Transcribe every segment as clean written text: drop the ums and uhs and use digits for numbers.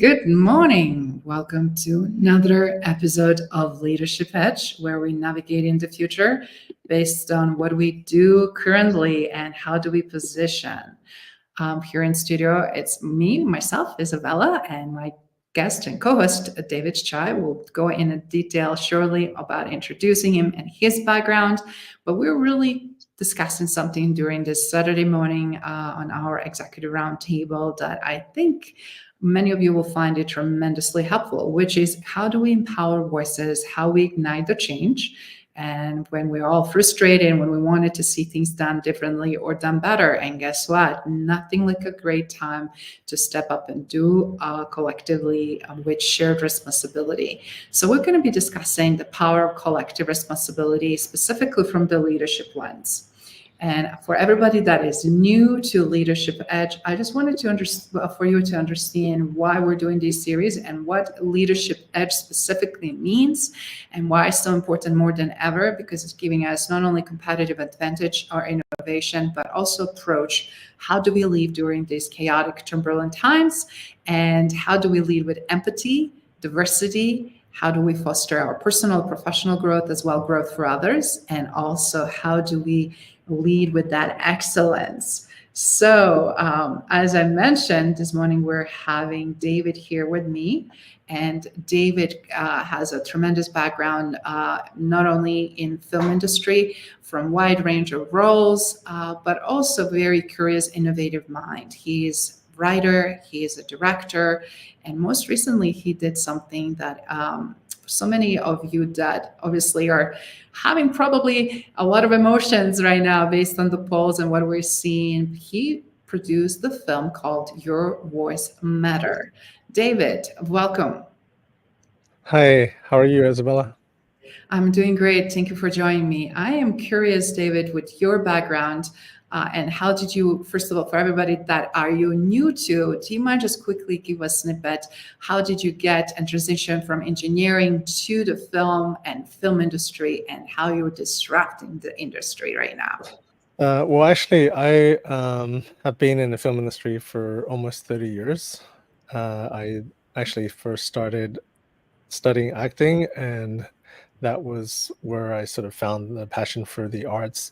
Good morning. Welcome to another episode of Leadership Edge, where we navigate in the future based on what we do currently and how do we position. Here in studio, it's me, myself, Izabela, and my guest and co-host, David Chai. We'll go in detail shortly about introducing him and his background, but we're really discussing something during this Saturday morning on our executive roundtable that I think many of you will find it tremendously helpful, which is how do we empower voices, how we ignite the change. And when we're all frustrated and when we wanted to see things done differently or done better, and guess what? Nothing like a great time to step up and do collectively with shared responsibility. So we're going to be discussing the power of collective responsibility, specifically from the leadership lens. And for everybody that is new to Leadership Edge, I just wanted for you to understand why we're doing this series and what Leadership Edge specifically means and why it's so important more than ever, because it's giving us not only competitive advantage or innovation, but also approach. How do we lead during these chaotic, turbulent times? And how do we lead with empathy, diversity? How do we foster our personal, professional growth as well, growth for others? And also, how do we lead with that excellence? So, as I mentioned this morning, we're having David here with me. And David has a tremendous background, not only in film industry, from wide range of roles, but also very curious, innovative mind. He's writer, he is a director, and most recently he did something that so many of you that obviously are having probably a lot of emotions right now based on the polls and what we're seeing. He produced the film called Your Voice Matter. David, welcome. Hi, how are you, Izabela? I'm doing great. Thank you for joining me. I am curious, David, with your background, and how did you, first of all, for everybody that are you new to, do you mind just quickly give a snippet? How did you get and transition from engineering to the film and film industry, and how you're disrupting the industry right now? Well, actually, I have been in the film industry for almost 30 years. I actually first started studying acting, and that was where I sort of found the passion for the arts.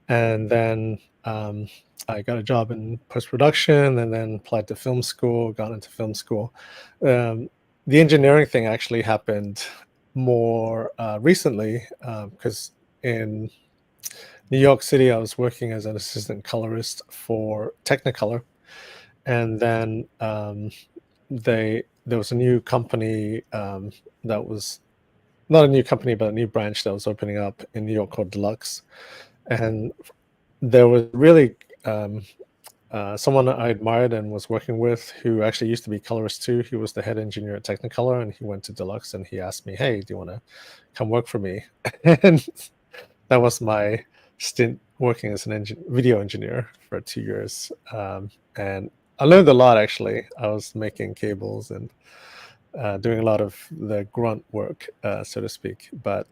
And then I got a job in post-production and then applied to film school, got into film school. The engineering thing actually happened more recently because in New York City, I was working as an assistant colorist for Technicolor. And then there was a new company that was not a new company, but a new branch that was opening up in New York called Deluxe. And there was really someone I admired and was working with who actually used to be colorist too. He was the head engineer at Technicolor, and he went to Deluxe, and he asked me, "Hey, do you want to come work for me?" And that was my stint working as an video engineer for 2 years. And I learned a lot, actually. I was making cables and doing a lot of the grunt work, so to speak. But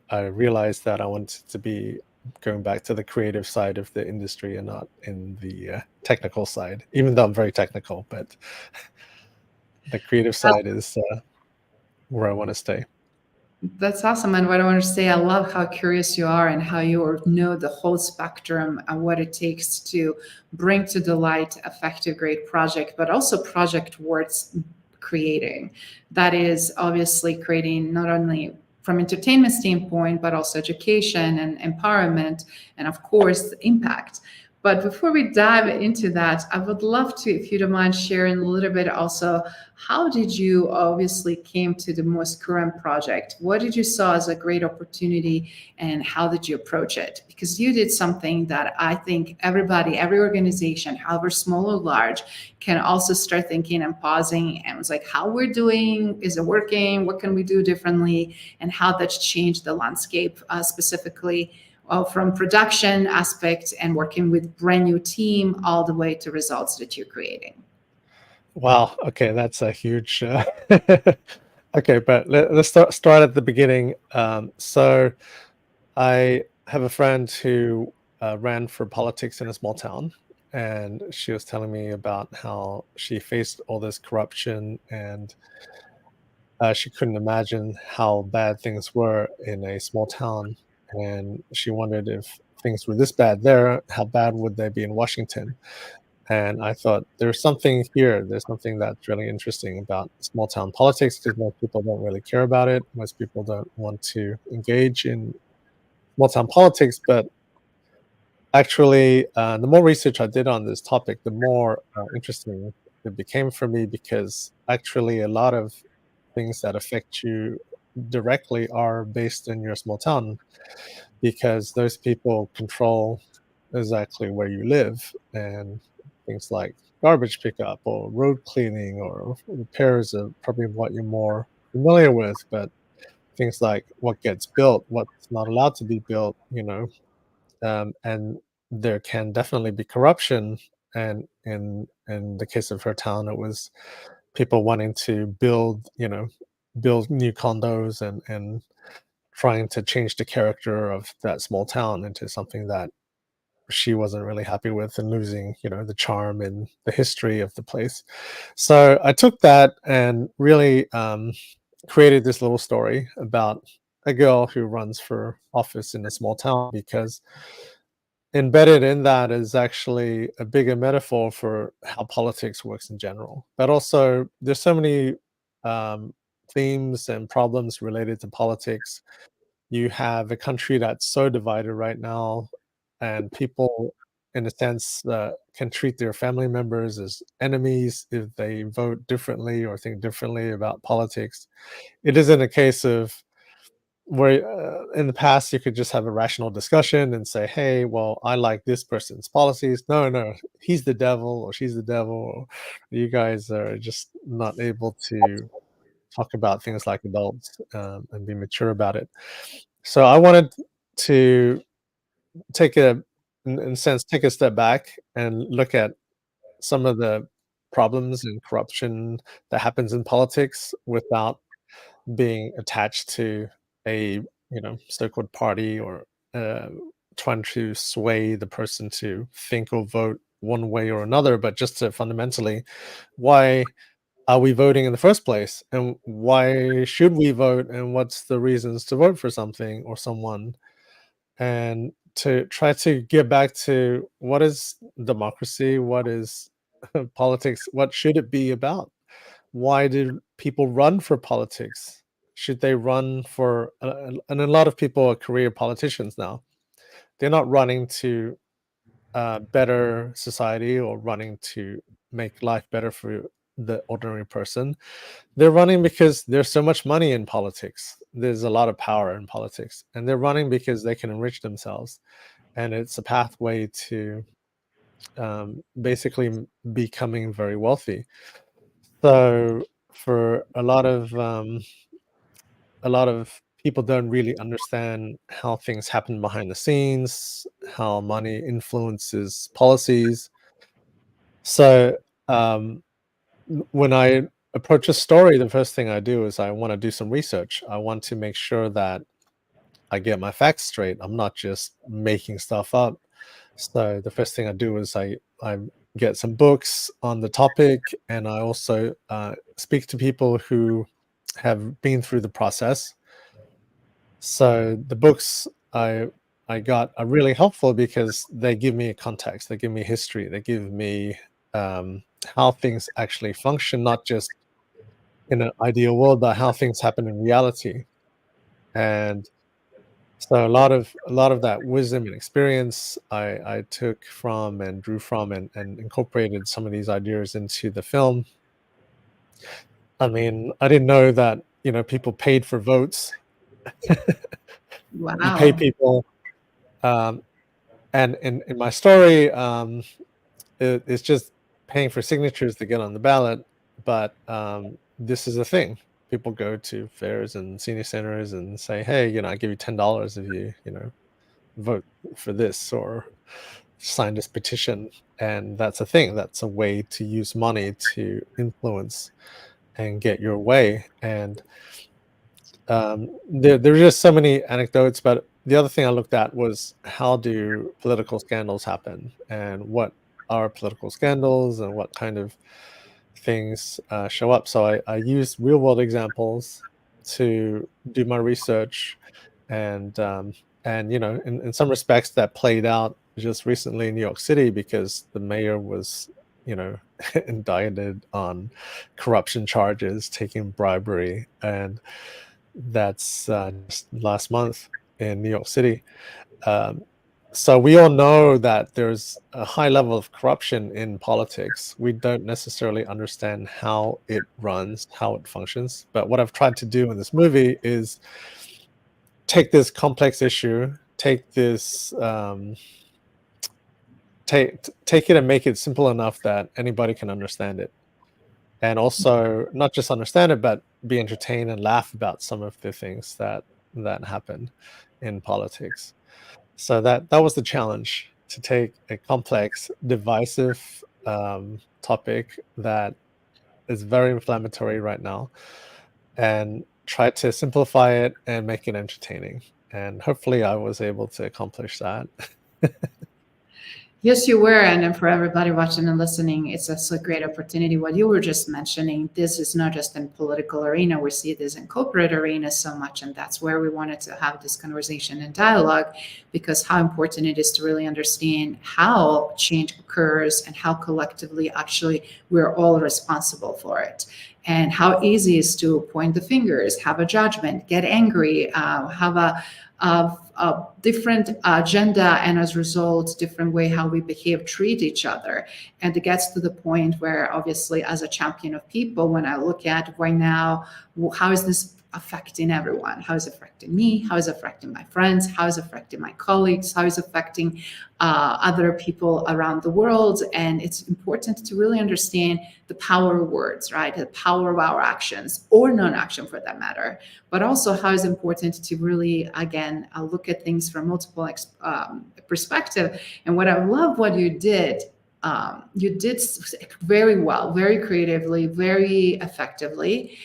I realized that I wanted to be going back to the creative side of the industry and not in the technical side, even though I'm very technical, but the creative side is where I want to stay. That's awesome. And what I want to say, I love how curious you are and how you know the whole spectrum and what it takes to bring to the light effective, great project, but also project worth creating. That is obviously creating not only from entertainment standpoint, but also education and empowerment, and of course, impact. But before we dive into that, I would love to, if you don't mind, sharing a little bit also, how did you obviously came to the most current project? What did you saw as a great opportunity, and how did you approach it? Because you did something that I think everybody, every organization, however small or large, can also start thinking and pausing and was like, how we're doing, is it working? What can we do differently? And how that's changed the landscape specifically from production aspect and working with brand new team all the way to results that you're creating. Wow. Okay, that's a huge. Okay, but let's start at the beginning. So I have a friend who ran for politics in a small town, and she was telling me about how she faced all this corruption, and she couldn't imagine how bad things were in a small town, and she wondered if things were this bad there, how bad would they be in Washington? And I thought there's something here. There's something that's really interesting about small town politics, because most people don't really care about it. Most people don't want to engage in small town politics. But actually, the more research I did on this topic, the more interesting it became for me, because actually a lot of things that affect you directly are based in your small town, because those people control exactly where you live, and things like garbage pickup or road cleaning or repairs are probably what you're more familiar with. But things like what gets built, what's not allowed to be built, and there can definitely be corruption. And in the case of her town, it was people wanting to build new condos, and trying to change the character of that small town into something that she wasn't really happy with, and losing, the charm and the history of the place. So I took that and really created this little story about a girl who runs for office in a small town, because embedded in that is actually a bigger metaphor for how politics works in general. But also, there's so many um, themes and problems related to politics. You have a country that's so divided right now, and people, in a sense, can treat their family members as enemies if they vote differently or think differently about politics. It isn't a case of where in the past you could just have a rational discussion and say, hey, well, I like this person's policies. No, no, he's the devil or she's the devil. Or you guys are just not able to talk about things like adults, and be mature about it. So I wanted to take in a sense, take a step back and look at some of the problems and corruption that happens in politics without being attached to a so-called party, or uh, trying to sway the person to think or vote one way or another, but just to fundamentally, why are we voting in the first place, and why should we vote, and what's the reasons to vote for something or someone, and to try to get back to what is democracy, what is politics, what should it be about, why do people run for politics, should they run for and a lot of people are career politicians now. They're not running to better society or running to make life better for the ordinary person. They're running because there's so much money in politics. There's a lot of power in politics, and they're running because they can enrich themselves. And it's a pathway to basically becoming very wealthy. So for a lot of people don't really understand how things happen behind the scenes, how money influences policies. So um, when I approach a story, the first thing I do is I want to do some research. I want to make sure that I get my facts straight. I'm not just making stuff up. So the first thing I do is I get some books on the topic, and I also speak to people who have been through the process. So the books I got are really helpful because they give me a context, they give me history, they give me how things actually function, not just in an ideal world, but how things happen in reality. And so a lot of that wisdom and experience I took from and drew from, and incorporated some of these ideas into the film. I mean, I didn't know that people paid for votes. You pay Wow. people, um, and in my story, it's just paying for signatures to get on the ballot. But this is a thing. People go to fairs and senior centers and say, "Hey, I give you $10 if you vote for this or sign this petition." And that's a thing. That's a way to use money to influence and get your way. And there's just so many anecdotes. But the other thing I looked at was, how do political scandals happen, and what are political scandals and what kind of things show up. So I use real world examples to do my research, and in some respects that played out just recently in New York City because the mayor was indicted on corruption charges, taking bribery, and that's just last month in New York City. So we all know that there's a high level of corruption in politics. We don't necessarily understand how it runs, how it functions. But what I've tried to do in this movie is take this complex issue, take this, take it and make it simple enough that anybody can understand it. And also not just understand it, but be entertained and laugh about some of the things that happen in politics. So that was the challenge, to take a complex, divisive topic that is very inflammatory right now and try to simplify it and make it entertaining. And hopefully I was able to accomplish that. Yes, you were. And then for everybody watching and listening, it's also a great opportunity. What you were just mentioning, this is not just in political arena. We see this in corporate arena so much. And that's where we wanted to have this conversation and dialogue, because how important it is to really understand how change occurs and how collectively actually we're all responsible for it. And how easy it is to point the fingers, have a judgment, get angry, have a different agenda, and as a result, different way how we behave, treat each other. And it gets to the point where, obviously, as a champion of people, when I look at right now, how is this affecting everyone? How is it affecting me? How is it affecting my friends? How is it affecting my colleagues? How is it affecting other people around the world? And it's important to really understand the power of words, right? The power of our actions, or non-action for that matter. But also how is important to really, again, look at things from multiple perspective. And what I love what you did very well, very creatively, very effectively,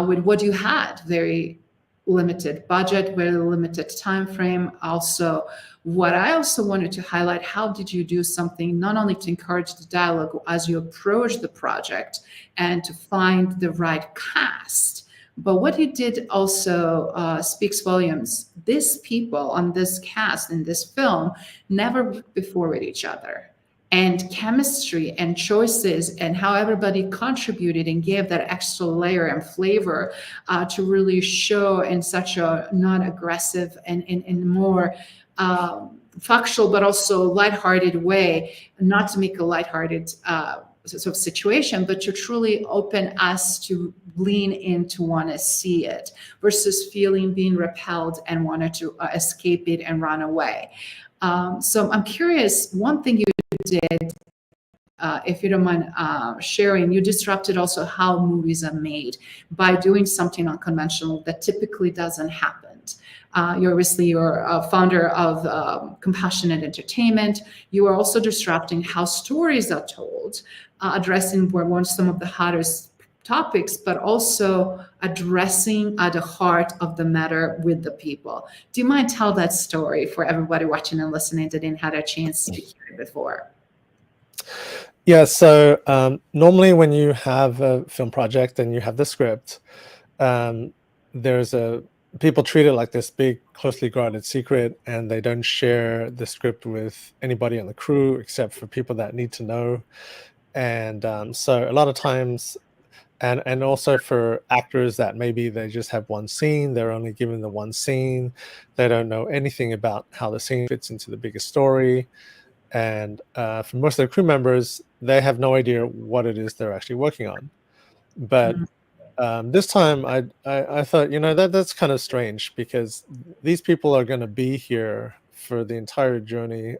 with what you had, very limited budget, very limited time frame. Also, what I also wanted to highlight, how did you do something not only to encourage the dialogue as you approach the project and to find the right cast, but what you did also speaks volumes. These people on this cast in this film never worked before with each other. And chemistry and choices and how everybody contributed and gave that extra layer and flavor to really show in such a non-aggressive and more factual, but also lighthearted way, not to make a lighthearted sort of situation, but to truly open us to lean in, to want to see it, versus feeling being repelled and wanted to escape it and run away. So I'm curious, one thing you did, if you don't mind sharing, you disrupted also how movies are made by doing something unconventional that typically doesn't happen. You're a founder of Compassionate Entertainment. You are also disrupting how stories are told, addressing some of the hottest topics, but also addressing at the heart of the matter with the people. Do you mind tell that story for everybody watching and listening that didn't have a chance to hear it before? Yeah, so normally when you have a film project and you have the script, people treat it like this big, closely guarded secret, and they don't share the script with anybody on the crew except for people that need to know. And so a lot of times, and also for actors that maybe they just have one scene, they're only given the one scene, they don't know anything about how the scene fits into the bigger story. And for most of the crew members, they have no idea what it is they're actually working on. But this time I thought, that's kind of strange, because these people are going to be here for the entire journey,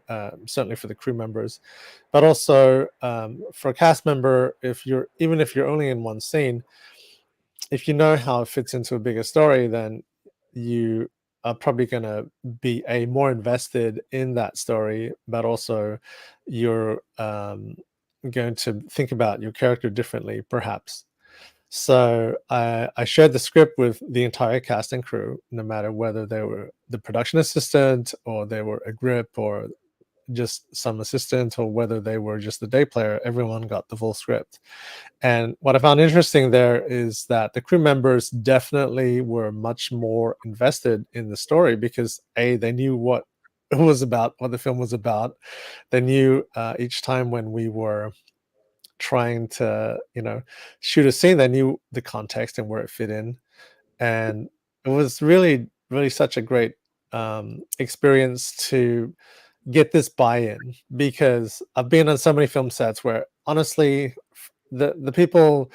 certainly for the crew members, but also for a cast member, even if you're only in one scene, if you know how it fits into a bigger story, then you are probably going to be more invested in that story, but also you're going to think about your character differently, perhaps. So I shared the script with the entire cast and crew, no matter whether they were the production assistant or they were a grip or just some assistant or whether they were just the day player, everyone got the full script. And what I found interesting there is that the crew members definitely were much more invested in the story because they knew what it was about, what the film was about. They knew each time when we were trying to, shoot a scene, they knew the context and where it fit in. And it was really, really such a great experience to get this buy-in, because I've been on so many film sets where honestly the people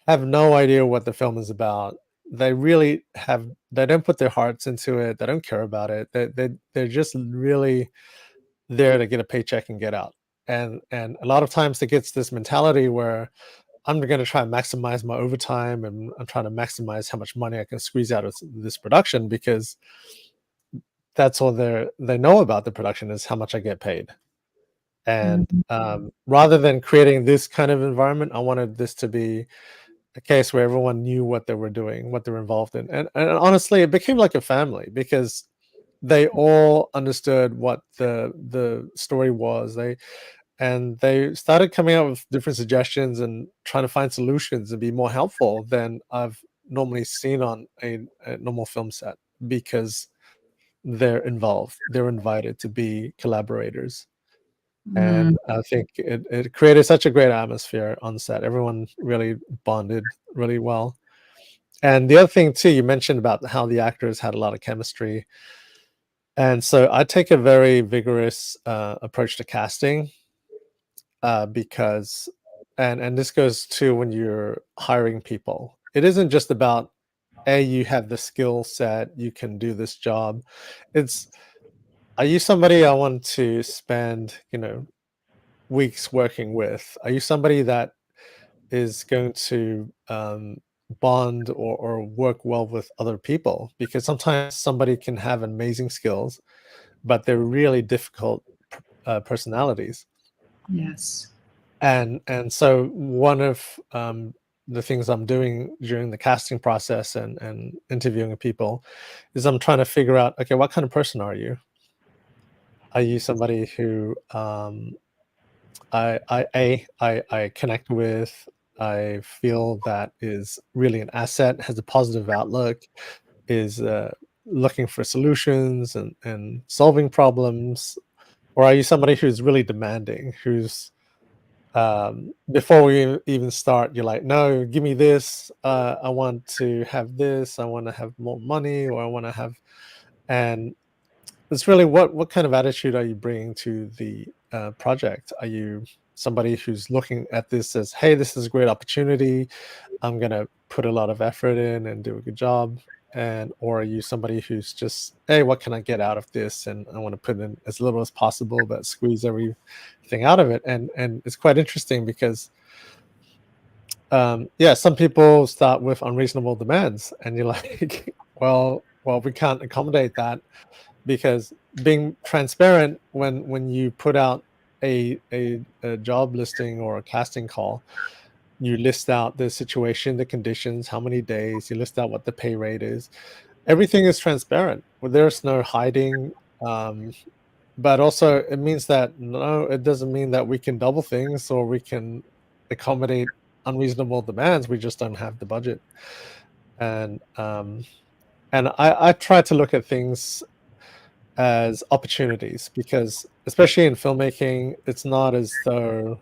have no idea what the film is about. They don't put their hearts into it. They don't care about it. They're just really there to get a paycheck and get out. And a lot of times it gets this mentality where I'm going to try and maximize my overtime, and I'm trying to maximize how much money I can squeeze out of this production, because that's all they know about the production is how much I get paid. And rather than creating this kind of environment, I wanted this to be a case where everyone knew what they were doing, what they were involved in. And honestly, it became like a family because they all understood what the story was. They started coming up with different suggestions and trying to find solutions and be more helpful than I've normally seen on a normal film set, because they're involved. They're invited to be collaborators. And I think it created such a great atmosphere on set. Everyone really bonded really well. And the other thing too, you mentioned about how the actors had a lot of chemistry. And so I take a very vigorous approach to casting, because, and this goes to when you're hiring people. It isn't just about, you have the skill set, you can do this job. It's, are you somebody I want to spend, weeks working with? Are you somebody that is going to bond or work well with other people? Because sometimes somebody can have amazing skills, but they're really difficult personalities. Yes. And so one of the things I'm doing during the casting process and interviewing people is I'm trying to figure out, okay, what kind of person are you? Are you somebody who I connect with, I feel that is really an asset, has a positive outlook, is looking for solutions and solving problems? Or are you somebody who's really demanding, who's before we even start, you're like, no, give me this. I want to have this. I want to have more money, or I want to have, and it's really what kind of attitude are you bringing to the project? Are you somebody who's looking at this as, hey, this is a great opportunity, I'm gonna put a lot of effort in and do a good job? And or are you somebody who's just, hey, what can I get out of this? And I want to put in as little as possible, but squeeze everything out of it. And it's quite interesting because some people start with unreasonable demands, and you're like, well, we can't accommodate that, because being transparent, when you put out a job listing or a casting call, you list out the situation, the conditions, how many days, you list out what the pay rate is. Everything is transparent. Well, there's no hiding. But also it means that, no, it doesn't mean that we can double things or we can accommodate unreasonable demands. We just don't have the budget. And I try to look at things as opportunities, because especially in filmmaking, it's not as though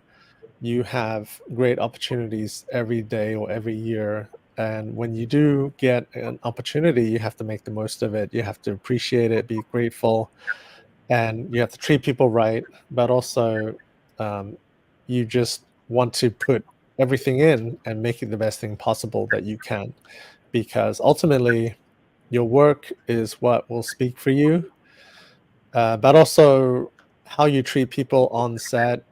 you have great opportunities every day or every year. And when you do get an opportunity, you have to make the most of it. You have to appreciate it, be grateful, and you have to treat people right. But also, you just want to put everything in and make it the best thing possible that you can, because ultimately your work is what will speak for you. But also, how you treat people on set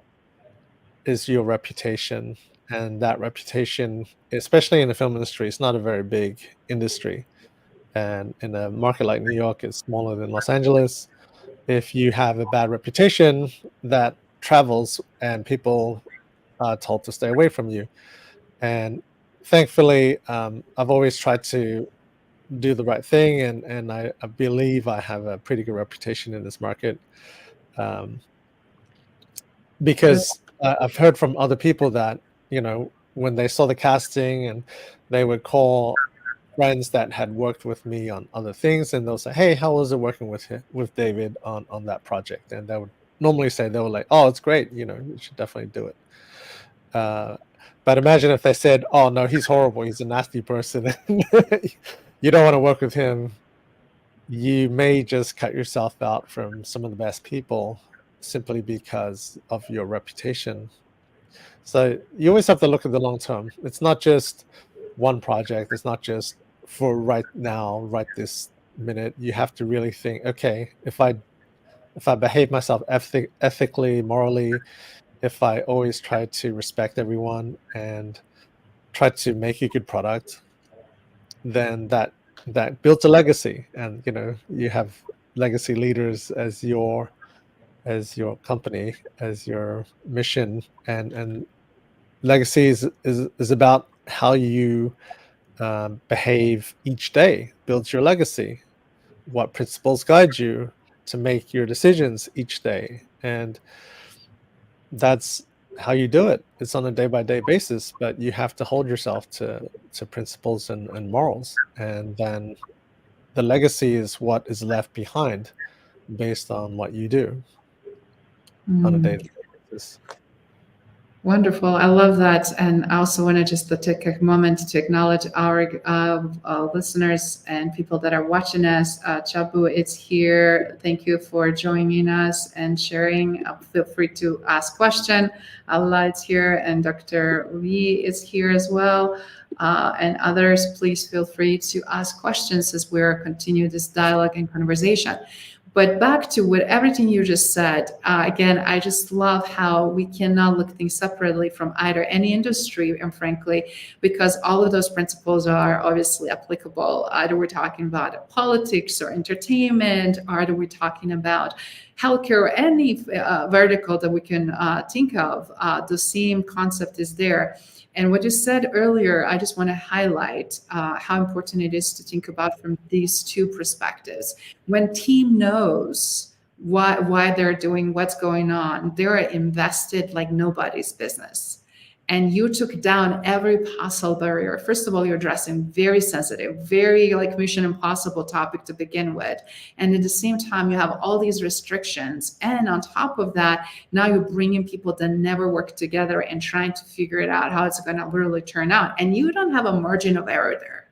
is your reputation. And that reputation, especially in the film industry, it's not a very big industry. And in a market like New York, it's smaller than Los Angeles. If you have a bad reputation, that travels and people are told to stay away from you. And thankfully, I've always tried to do the right thing, and I believe I have a pretty good reputation in this market. because I've heard from other people that, when they saw the casting, and they would call friends that had worked with me on other things, and they'll say, "Hey, how was it working with David on that project?" And they would normally say, they were like, "Oh, it's great, you should definitely do it." But imagine if they said, "Oh no, he's horrible, he's a nasty person, you don't want to work with him," you may just cut yourself out from some of the best people simply because of your reputation. So you always have to look at the long term. It's not just one project. It's not just for right now, right this minute. You have to really think, okay, if I behave myself ethically, morally, if I always try to respect everyone and try to make a good product, then that builds a legacy. And you have legacy leaders as your company, as your mission, and legacy is about how you behave each day. Builds your legacy. What principles guide you to make your decisions each day, and that's how you do it. It's on a day-by-day basis, but you have to hold yourself to principles and morals, and then the legacy is what is left behind based on what you do on a daily basis. Wonderful. I love that. And I also want to just take a moment to acknowledge our listeners and people that are watching us. Chabu is here. Thank you for joining us and sharing. Feel free to ask question. Allah is here, and Dr. Lee is here as well. And others, please feel free to ask questions as we continue this dialogue and conversation. But back to everything you just said, again, I just love how we cannot look things separately from either any industry, and frankly, because all of those principles are obviously applicable. Either we're talking about politics or entertainment, or either we're talking about healthcare or any vertical that we can think of. The same concept is there. And what you said earlier, I just want to highlight how important it is to think about from these two perspectives. When team knows why they're doing what's going on, they're invested like nobody's business. And you took down every possible barrier. First of all, you're addressing very sensitive, very like Mission Impossible topic to begin with. And at the same time, you have all these restrictions. And on top of that, now you're bringing people that never work together and trying to figure it out how it's going to really turn out. And you don't have a margin of error there.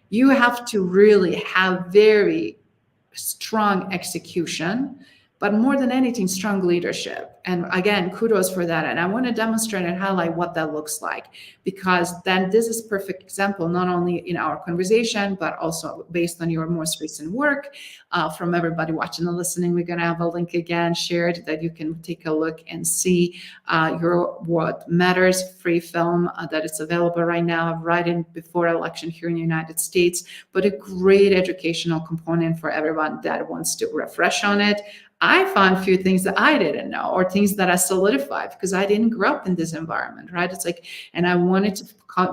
You have to really have very strong execution, but more than anything, strong leadership. And again, kudos for that. And I want to demonstrate and highlight what that looks like, because then this is perfect example, not only in our conversation, but also based on your most recent work. From everybody watching and listening, we're going to have a link again shared that you can take a look and see your What Matters free film that is available right now, right in before election here in the United States, but a great educational component for everyone that wants to refresh on it. I found a few things that I didn't know, or things that I solidified because I didn't grow up in this environment, right? It's like, and I wanted to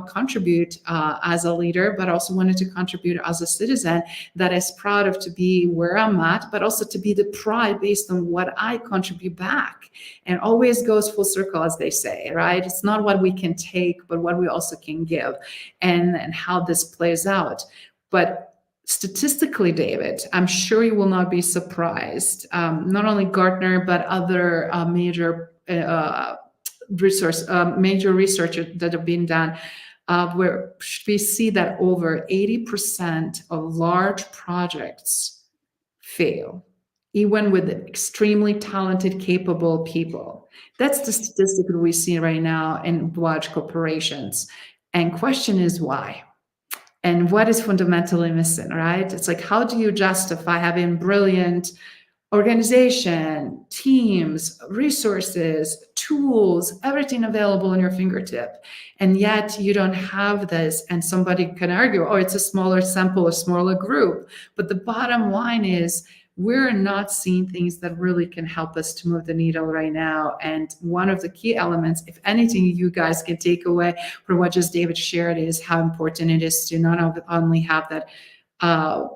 contribute as a leader, but also wanted to contribute as a citizen that is proud of to be where I'm at, but also to be the pride based on what I contribute back. And always goes full circle, as they say, right? It's not what we can take, but what we also can give, and how this plays out. But statistically, David, I'm sure you will not be surprised. Not only Gartner, but other major research that have been done, where we see that over 80% of large projects fail, even with extremely talented, capable people. That's the statistic that we see right now in large corporations. And question is why? And what is fundamentally missing, right? It's like, how do you justify having brilliant organization, teams, resources, tools, everything available on your fingertip, and yet you don't have this? And somebody can argue, oh, it's a smaller sample, a smaller group. But the bottom line is, we're not seeing things that really can help us to move the needle right now. And one of the key elements, if anything, you guys can take away from what just David shared, is how important it is to not only have that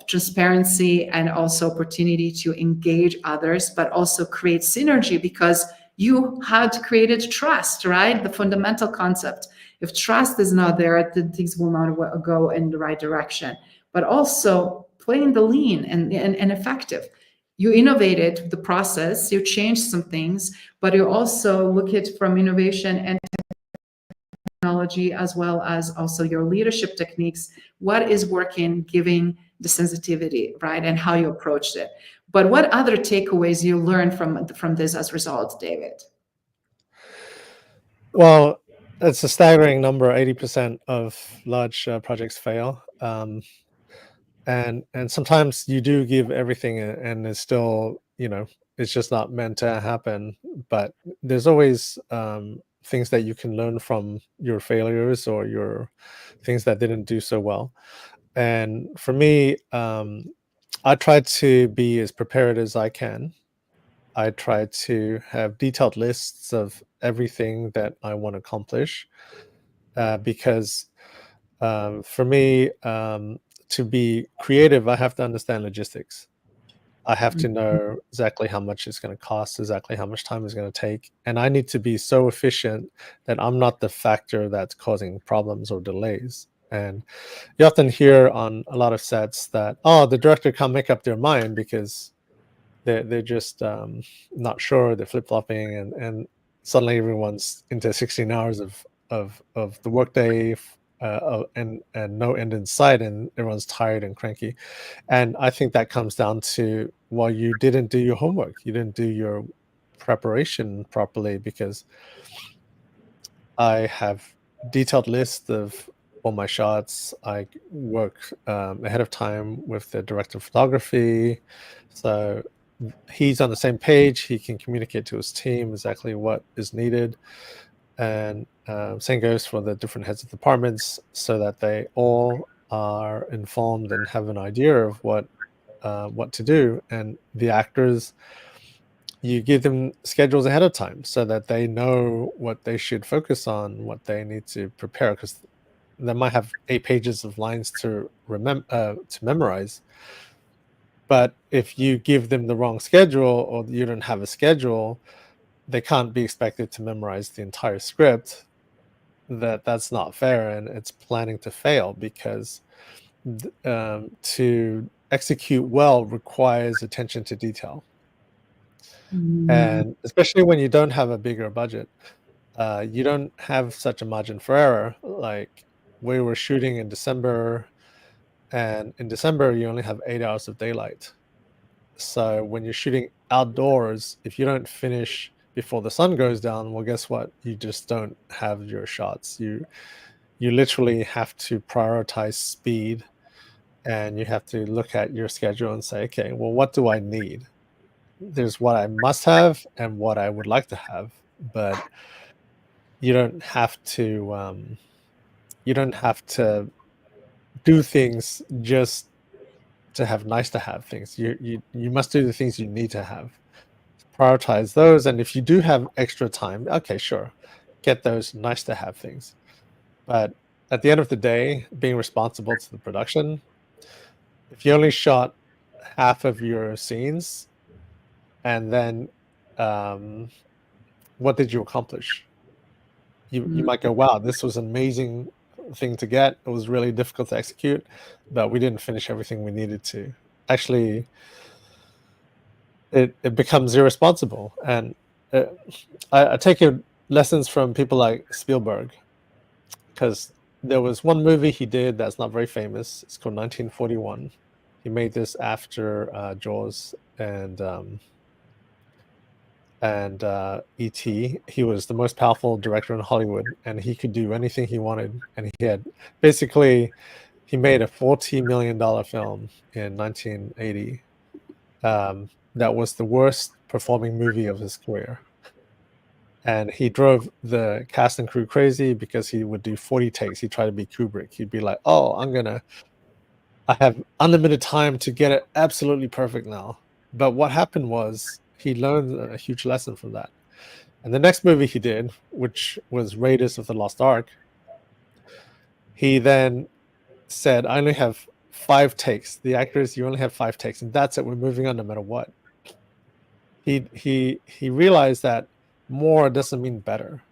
transparency and also opportunity to engage others, but also create synergy, because You had created trust, right? The fundamental concept. If trust is not there, then things will not go in the right direction. But also playing the lean and effective. You innovated the process, you changed some things, but you also look at from innovation and technology, as well as also your leadership techniques, what is working, giving the sensitivity, right, and how you approached it. But what other takeaways you learned from this as a result, David? Well, it's a staggering number. 80% of large projects fail, and sometimes you do give everything, and it's still, it's just not meant to happen. But there's always things that you can learn from your failures or your things that didn't do so well. And for me, I try to be as prepared as I can. I try to have detailed lists of everything that I want to accomplish, because for me, to be creative, I have to understand logistics. I have to know exactly how much it's going to cost, exactly how much time it's going to take. And I need to be so efficient that I'm not the factor that's causing problems or delays. And you often hear on a lot of sets that, oh, the director can't make up their mind because they're just not sure, they're flip-flopping, and suddenly everyone's into 16 hours of the workday, and no end in sight, and everyone's tired and cranky. And I think that comes down to, well, you didn't do your homework, you didn't do your preparation properly, because I have detailed list of all my shots. I work ahead of time with the director of photography, so he's on the same page. He can communicate to his team exactly what is needed, and same goes for the different heads of departments, so that they all are informed and have an idea of what to do. And the actors, you give them schedules ahead of time so that they know what they should focus on, what they need to prepare, because they might have 8 pages of lines to memorize. But if you give them the wrong schedule, or you don't have a schedule, they can't be expected to memorize the entire script. That's not fair, and it's planning to fail, because to execute well requires attention to detail. And especially when you don't have a bigger budget, you don't have such a margin for error. Like, we were shooting in December, and in December you only have 8 hours of daylight. So when you're shooting outdoors, if you don't finish before the sun goes down, well, guess what? You just don't have your shots. You literally have to prioritize speed, and you have to look at your schedule and say, okay, well, what do I need? There's what I must have and what I would like to have, but you don't have to do things just to have nice to have things. You must do the things you need to have. Prioritize those, and if you do have extra time, okay, sure, get those nice to have things. But at the end of the day, being responsible to the production, if you only shot half of your scenes, and then what did you accomplish? You might go, wow, this was an amazing thing to get. It was really difficult to execute, but we didn't finish everything we needed to. Actually, it becomes irresponsible. And I take lessons from people like Spielberg, because there was one movie he did that's not very famous. It's called 1941. He made this after Jaws and E.T. He was the most powerful director in Hollywood, and he could do anything he wanted. And he made a $40 million film in 1980. That was the worst performing movie of his career. And he drove the cast and crew crazy, because he would do 40 takes. He'd try to be Kubrick. He'd be like, oh, I have unlimited time to get it absolutely perfect now. But what happened was, he learned a huge lesson from that. And the next movie he did, which was Raiders of the Lost Ark, he then said, I only have 5 takes. The actors, you only have 5 takes, and that's it. We're moving on no matter what. He realized that more doesn't mean better.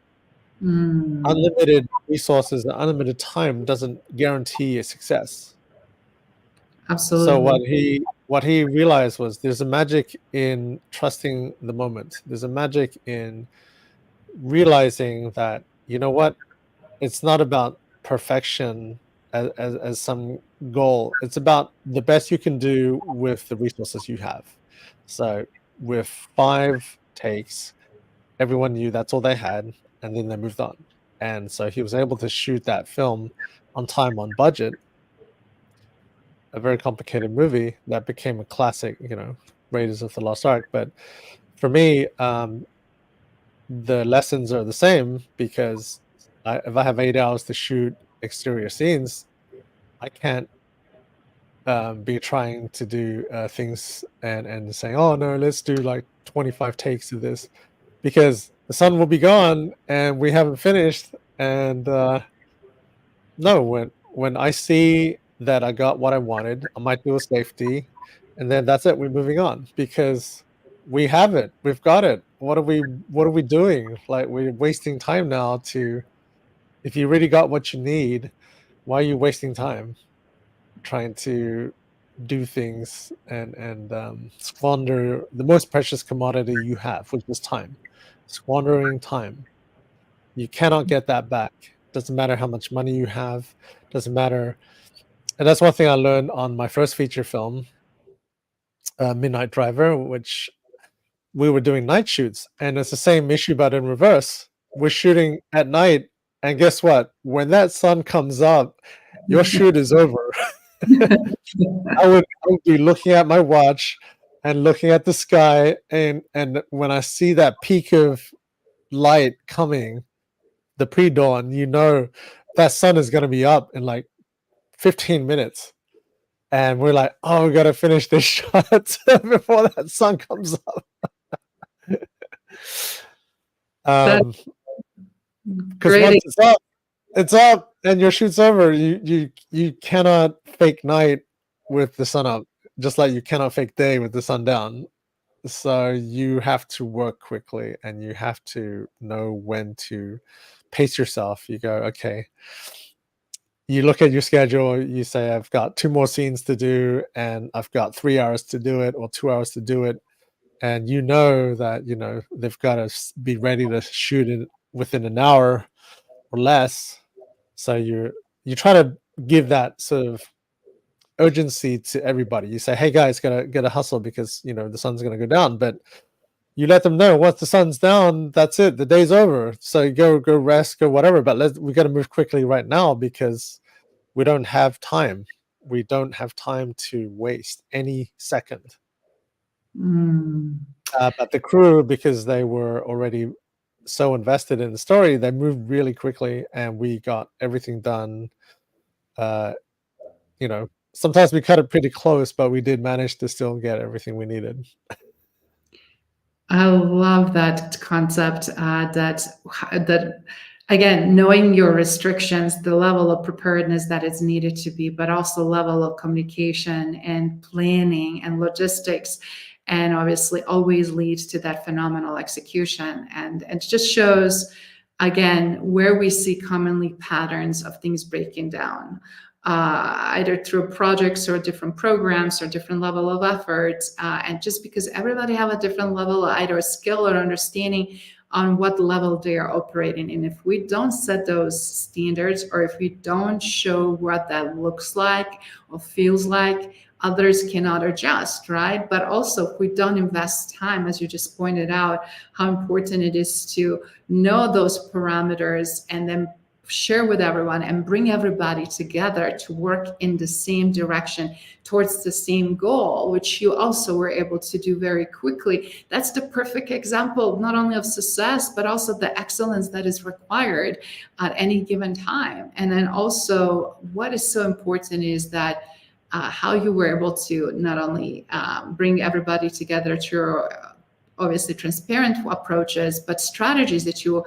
Mm, Unlimited resources and unlimited time doesn't guarantee a success. So absolutely. what he realized was there's a magic in trusting the moment. There's a magic in realizing that, you know what, it's not about perfection as some goal. It's about the best you can do with the resources you have. So with 5 takes, everyone knew that's all they had, and then they moved on. And so he was able to shoot that film on time, on budget, a very complicated movie that became a classic, Raiders of the Lost Ark. But for me, the lessons are the same because if I have 8 hours to shoot exterior scenes, I can't be trying to do things and saying, "Oh no, let's do like 25 takes of this," because the sun will be gone and we haven't finished. And no, when I see that I got what I wanted, I might do a safety, and then that's it. We're moving on because we have it. We've got it. What are we doing? Like, we're wasting time now to if you really got what you need, why are you wasting time trying to do things and squander the most precious commodity you have, which is time? Squandering time. You cannot get that back. Doesn't matter how much money you have. Doesn't matter. And that's one thing I learned on my first feature film, Midnight Driver, which we were doing night shoots, and it's the same issue, but in reverse. We're shooting at night, and guess what? When that sun comes up, your shoot is over. I would be looking at my watch and looking at the sky, and when I see that peak of light coming, the pre-dawn, that sun is going to be up in like 15 minutes. And we're like, oh, we got to finish this shot before that sun comes up. That's Because great. once it's up and your shoot's over. You cannot fake night with the sun up, just like you cannot fake day with the sun down. So you have to work quickly and you have to know when to pace yourself. You go, okay, you look at your schedule, you say, I've got 2 more scenes to do and I've got 3 hours to do it or 2 hours to do it. And you know that, they've got to be ready to shoot it within an hour or less. So you try to give that sort of urgency to everybody. You say, hey guys, gotta hustle because, the sun's going to go down. But you let them know once the sun's down, that's it. The day's over. So go rest, go whatever. But we got to move quickly right now because we don't have time. We don't have time to waste any second. Mm. But the crew, because they were already so invested in the story, they moved really quickly, and we got everything done. Sometimes we cut it pretty close, but we did manage to still get everything we needed. I love that concept. That again, knowing your restrictions, the level of preparedness that is needed to be, but also level of communication and planning and logistics, and obviously always leads to that phenomenal execution. And it just shows again where we see commonly patterns of things breaking down. Either through projects or different programs or different level of efforts. And just because everybody have a different level of either skill or understanding on what level they are operating in. If we don't set those standards or if we don't show what that looks like or feels like, others cannot adjust, right? But also if we don't invest time, as you just pointed out, how important it is to know those parameters and then share with everyone and bring everybody together to work in the same direction towards the same goal, which you also were able to do very quickly. That's the perfect example, not only of success, but also the excellence that is required at any given time. And then also what is so important is that how you were able to not only bring everybody together through obviously transparent approaches, but strategies that you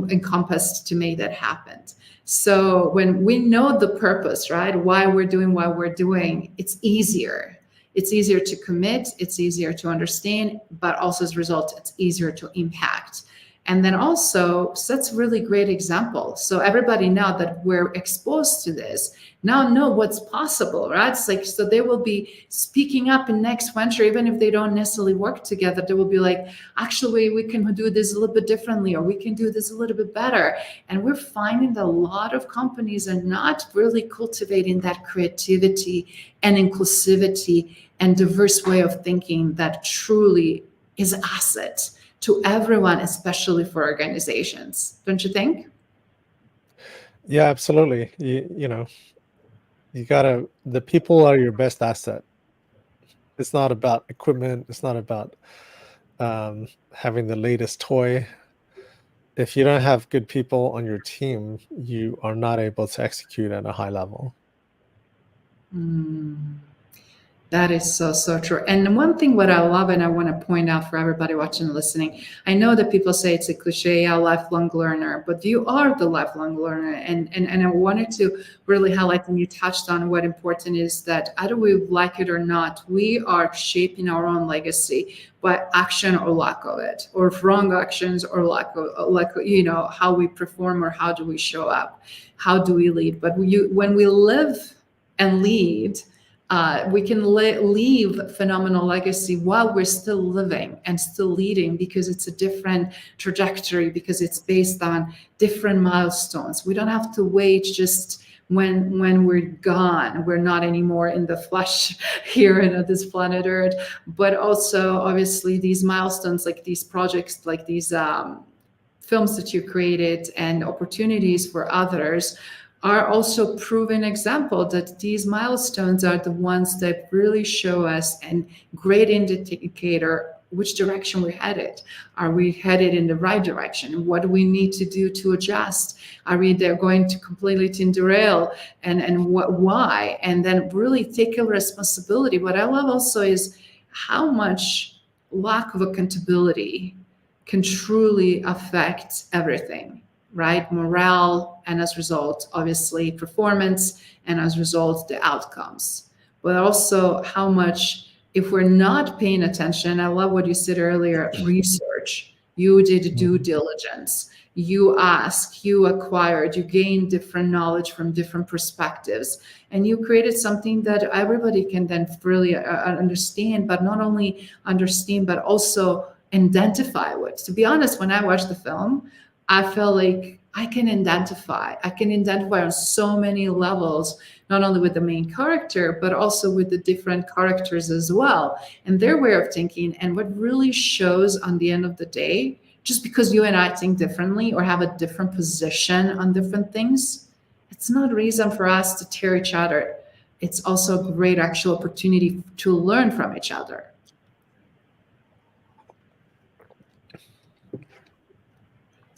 encompassed to make that happen. So when we know the purpose, right, why we're doing what we're doing, it's easier. It's easier to commit, it's easier to understand, but also as a result, it's easier to impact. And then also, so that's a really great example. So everybody now that we're exposed to this now know what's possible, right? It's like, so they will be speaking up in next venture, even if they don't necessarily work together. They will be like, actually, we can do this a little bit differently, or we can do this a little bit better. And we're finding that a lot of companies are not really cultivating that creativity and inclusivity and diverse way of thinking that truly is asset to everyone, especially for organizations. Don't you think? Yeah, absolutely. You know, the people are your best asset. It's not about equipment. It's not about having the latest toy. If you don't have good people on your team, you are not able to execute at a high level. That is so, so true. And one thing what I love and I want to point out for everybody watching and listening, I know that people say it's a cliche, a lifelong learner, but you are the lifelong learner. And I wanted to really highlight, and you touched on what important is that either we like it or not, we are shaping our own legacy by action or lack of it, or wrong actions or lack of, like, you know, how we perform or how do we show up, how do we lead. But when we live and lead, we can leave phenomenal legacy while we're still living and still leading, because it's a different trajectory, because it's based on different milestones. We don't have to wait just when we're gone, we're not anymore in the flesh here on this planet Earth, but also obviously these milestones, like these projects, like these films that you created and opportunities for others, are also proven example that these milestones are the ones that really show us and great indicator which direction we're headed. Are we headed in the right direction? What do we need to do to adjust? Are we there going to completely to derail, and why? And then really take a responsibility. What I love also is how much lack of accountability can truly affect everything, right? Morale, and as a result, obviously, performance, and as a result, the outcomes. But also how much, if we're not paying attention, I love what you said earlier, research. You did due diligence. You asked, you acquired, you gained different knowledge from different perspectives, and you created something that everybody can then really understand, but not only understand, but also identify with. To be honest, when I watched the film, I felt like I can identify. I can identify on so many levels, not only with the main character, but also with the different characters as well, and their way of thinking. And what really shows on the end of the day, just because you and I think differently or have a different position on different things, it's not a reason for us to tear each other. It's also a great actual opportunity to learn from each other.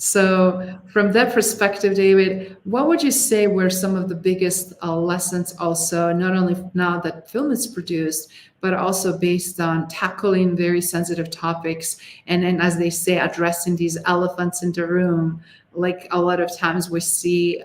So from that perspective, David, what would you say were some of the biggest lessons also, not only now that film is produced, but also based on tackling very sensitive topics, and then, as they say, addressing these elephants in the room? Like a lot of times we see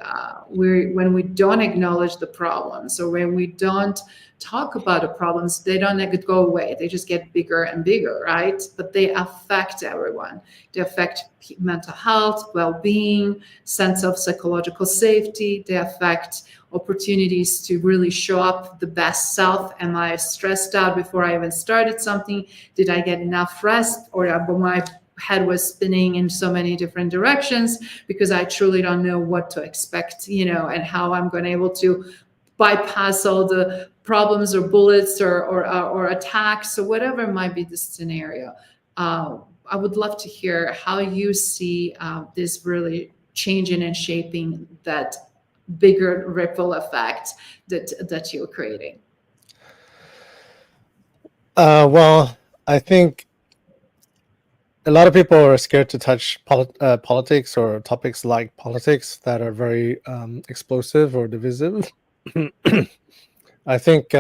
when we don't acknowledge the problems, or when we don't talk about the problems, they don't go away. They just get bigger and bigger, right? But they affect everyone. They affect mental health, well-being, sense of psychological safety. They affect opportunities to really show up the best self. Am I stressed out before I even started something? Did I get enough rest? Or my head was spinning in so many different directions because I truly don't know what to expect, and how I'm going to be able to bypass all the problems or bullets or attacks or whatever might be the scenario. I would love to hear how you see this really changing and shaping that bigger ripple effect that you're creating. Well, I think a lot of people are scared to touch politics or topics like politics that are very explosive or divisive. I think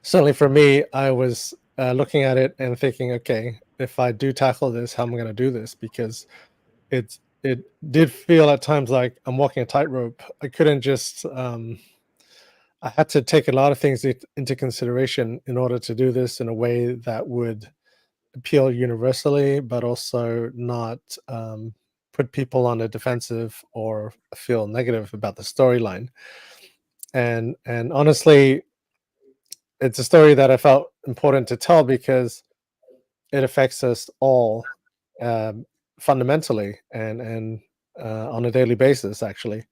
certainly for me, I was looking at it and thinking, okay, if I do tackle this, how am I going to do this? Because it did feel at times like I'm walking a tightrope. I couldn't just I had to take a lot of things into consideration in order to do this in a way that would appeal universally, but also not put people on a defensive or feel negative about the storyline. And honestly, it's a story that I felt important to tell because it affects us all um, fundamentally and on a daily basis, actually.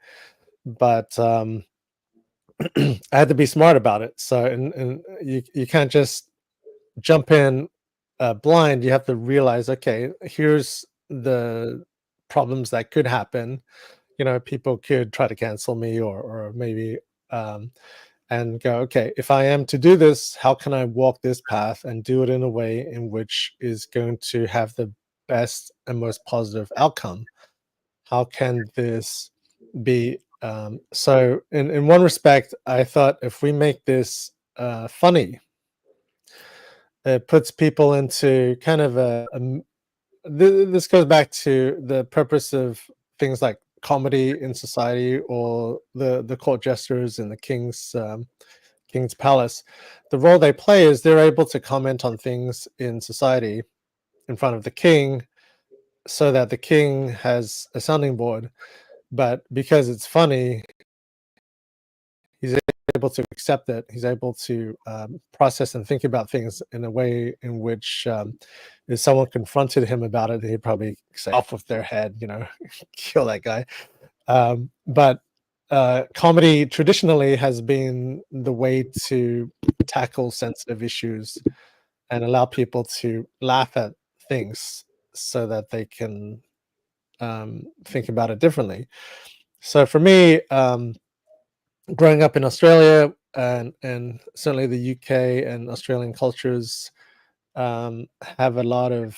But I had to be smart about it. So, and you can't just jump in blind. You have to realize, okay, here's the problems that could happen. People could try to cancel me, or maybe um, and go, okay, if I am to do this, how can I walk this path and do it in a way in which is going to have the best and most positive outcome? How can this be? So, in one respect, I thought if we make this funny, it puts people into kind of this goes back to the purpose of things like comedy in society, or the court jesters in the king's palace. The role they play is they're able to comment on things in society in front of the king, so that the king has a sounding board. But because it's funny, he's able to accept it. He's able to process and think about things in a way in which, if someone confronted him about it, he'd probably say, "Off with their head," kill that guy. But comedy traditionally has been the way to tackle sensitive issues and allow people to laugh at things so that they can think about it differently. So for me, growing up in Australia and certainly the UK and Australian cultures have a lot of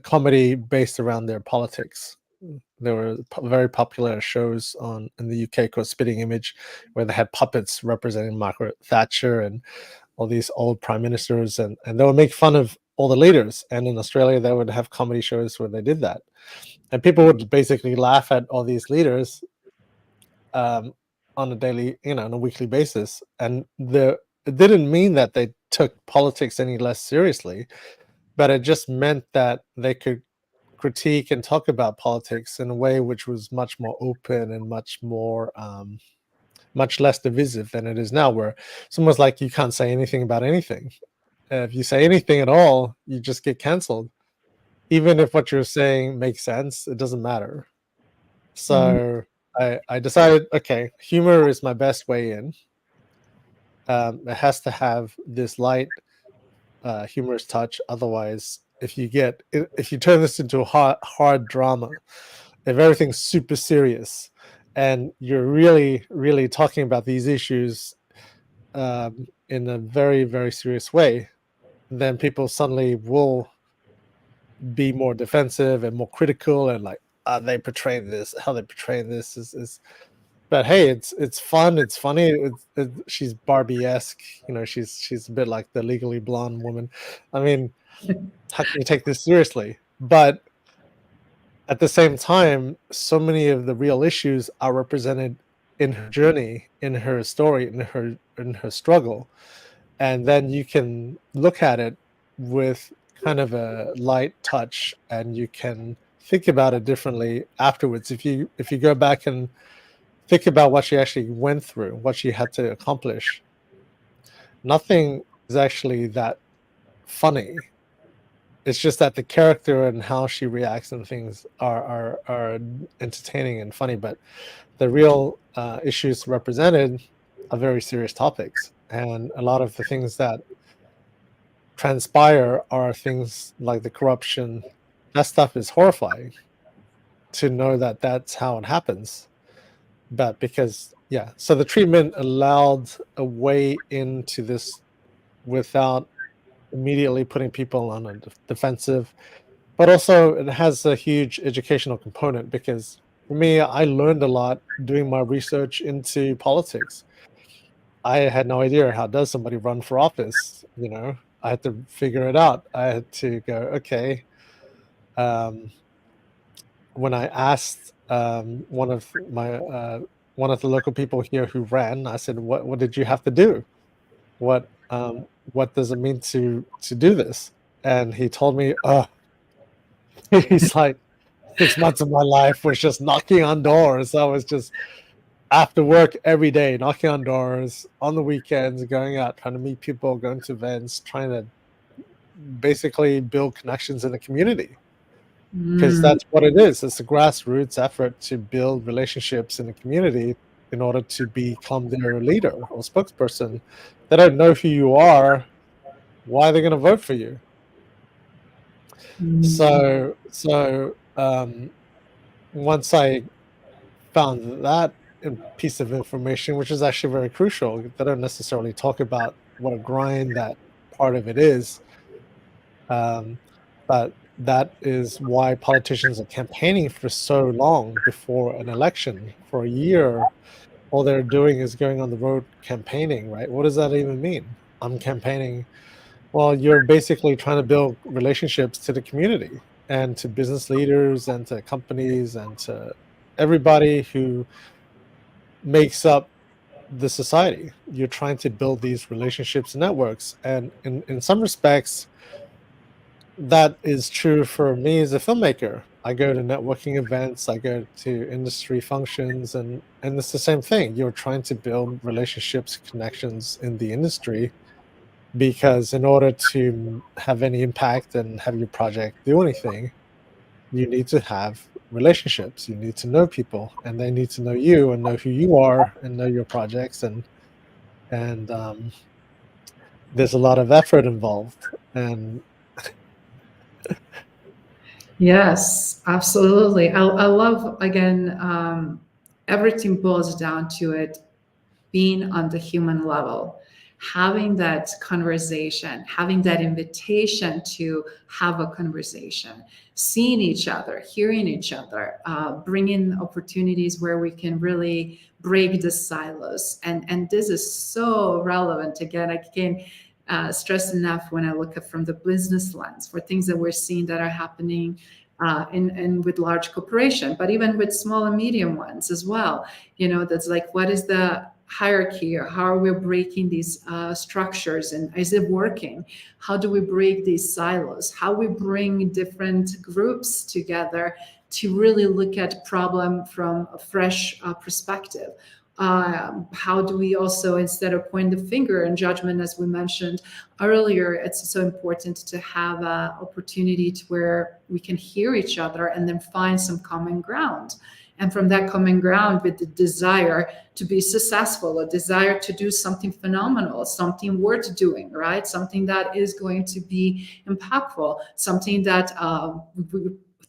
comedy based around their politics. There were very popular shows on in the UK called Spitting Image, where they had puppets representing Margaret Thatcher and all these old prime ministers, and they would make fun of all the leaders. And in Australia, they would have comedy shows where they did that, and people would basically laugh at all these leaders um, on a daily, on a weekly basis. And it didn't mean that they took politics any less seriously, but it just meant that they could critique and talk about politics in a way which was much more open and much less divisive than it is now, where it's almost like you can't say anything about anything. If you say anything at all, you just get canceled. Even if what you're saying makes sense, it doesn't matter. So I decided, okay, humor is my best way in. It has to have this light, humorous touch. Otherwise, if you turn this into a hard drama, if everything's super serious, and you're really, really talking about these issues in a very, very serious way, then people suddenly will be more defensive and more critical, and like, they portray this, how they portray this is. But hey, it's fun, it's funny. She's Barbie-esque, she's a bit like the Legally Blonde woman. I mean, how can you take this seriously? But at the same time, so many of the real issues are represented in her journey, in her story, in her struggle. And then you can look at it with kind of a light touch, and you can think about it differently afterwards. If you go back and think about what she actually went through, what she had to accomplish, nothing is actually that funny. It's just that the character and how she reacts and things are entertaining and funny, but the real issues represented are very serious topics, and a lot of the things that transpire are things like the corruption. That stuff is horrifying to know that that's how it happens. But so the treatment allowed a way into this without immediately putting people on a defensive. But also, it has a huge educational component, because for me, I learned a lot doing my research into politics. I had no idea, how does somebody run for office. I had to figure it out. I had to go, okay. When I asked one of my one of the local people here who ran. I said, what did you have to do? What does it mean to do this? And he told me, he's like, 6 months of my life was just knocking on doors. I was just after work every day, knocking on doors on the weekends, going out, trying to meet people, going to events, trying to basically build connections in the community. Because that's what it is. It's a grassroots effort to build relationships in the community in order to become their leader or spokesperson. They don't know who you are. Why are they going to vote for you? So once I found that piece of information, which is actually very crucial, they don't necessarily talk about what a grind that part of it is. But that is why politicians are campaigning for so long before an election. For a year, all they're doing is going on the road campaigning, right? What does that even mean? I'm campaigning. Well, you're basically trying to build relationships to the community and to business leaders and to companies and to everybody who makes up the society. You're trying to build these relationships and networks. And in some respects, that is true for me as a filmmaker. I go to networking events, I go to industry functions, and it's the same thing. You're trying to build relationships, connections in the industry, because in order to have any impact and have your project do anything, you need to have relationships. You need to know people, and they need to know you and know who you are and know your projects. And there's a lot of effort involved. And Yes, absolutely. I love, again, everything boils down to it being on the human level, having that conversation, having that invitation to have a conversation, seeing each other, hearing each other, bringing opportunities where we can really break the silos. And this is so relevant. Again, I can't stress enough when I look at from the business lens for things that we're seeing that are happening in with large corporation, but even with small and medium ones as well. That's like, what is the hierarchy, or how are we breaking these structures, and is it working? How do we break these silos? How we bring different groups together to really look at problem from a fresh perspective? How do we also, instead of pointing the finger and judgment, as we mentioned earlier, it's so important to have an opportunity to where we can hear each other and then find some common ground. And from that common ground, with the desire to be successful, a desire to do something phenomenal, something worth doing, right? Something that is going to be impactful, something that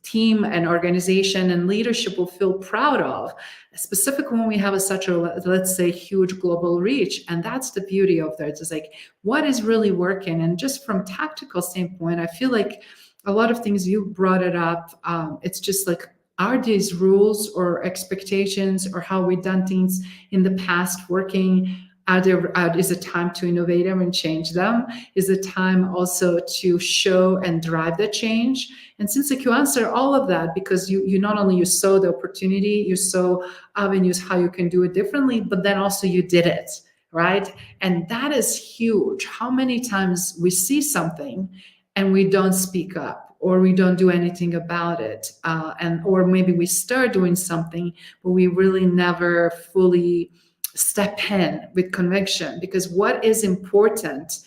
team and organization and leadership will feel proud of, specifically when we have such a, let's say, huge global reach. And that's the beauty of that. It's like, what is really working? And just from tactical standpoint, I feel like a lot of things you brought it up. It's just like, are these rules or expectations or how we've done things in the past working? Is it time to innovate them and change them? Is it time also to show and drive the change? And since you answer all of that, because you not only you saw the opportunity, you saw avenues how you can do it differently, but then also you did it, right? And that is huge. How many times we see something and we don't speak up, or we don't do anything about it, or maybe we start doing something, but we really never fully step in with conviction, because what is important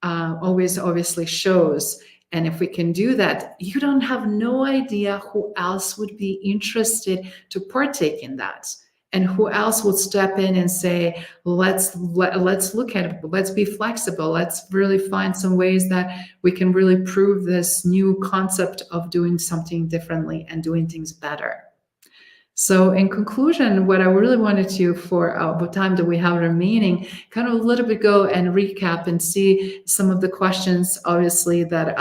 always obviously shows. And if we can do that, you don't have no idea who else would be interested to partake in that, and who else would step in and say, let's look at it, let's be flexible, let's really find some ways that we can really prove this new concept of doing something differently and doing things better. So in conclusion, what I really wanted to, for the time that we have remaining, kind of a little bit go and recap and see some of the questions, obviously, that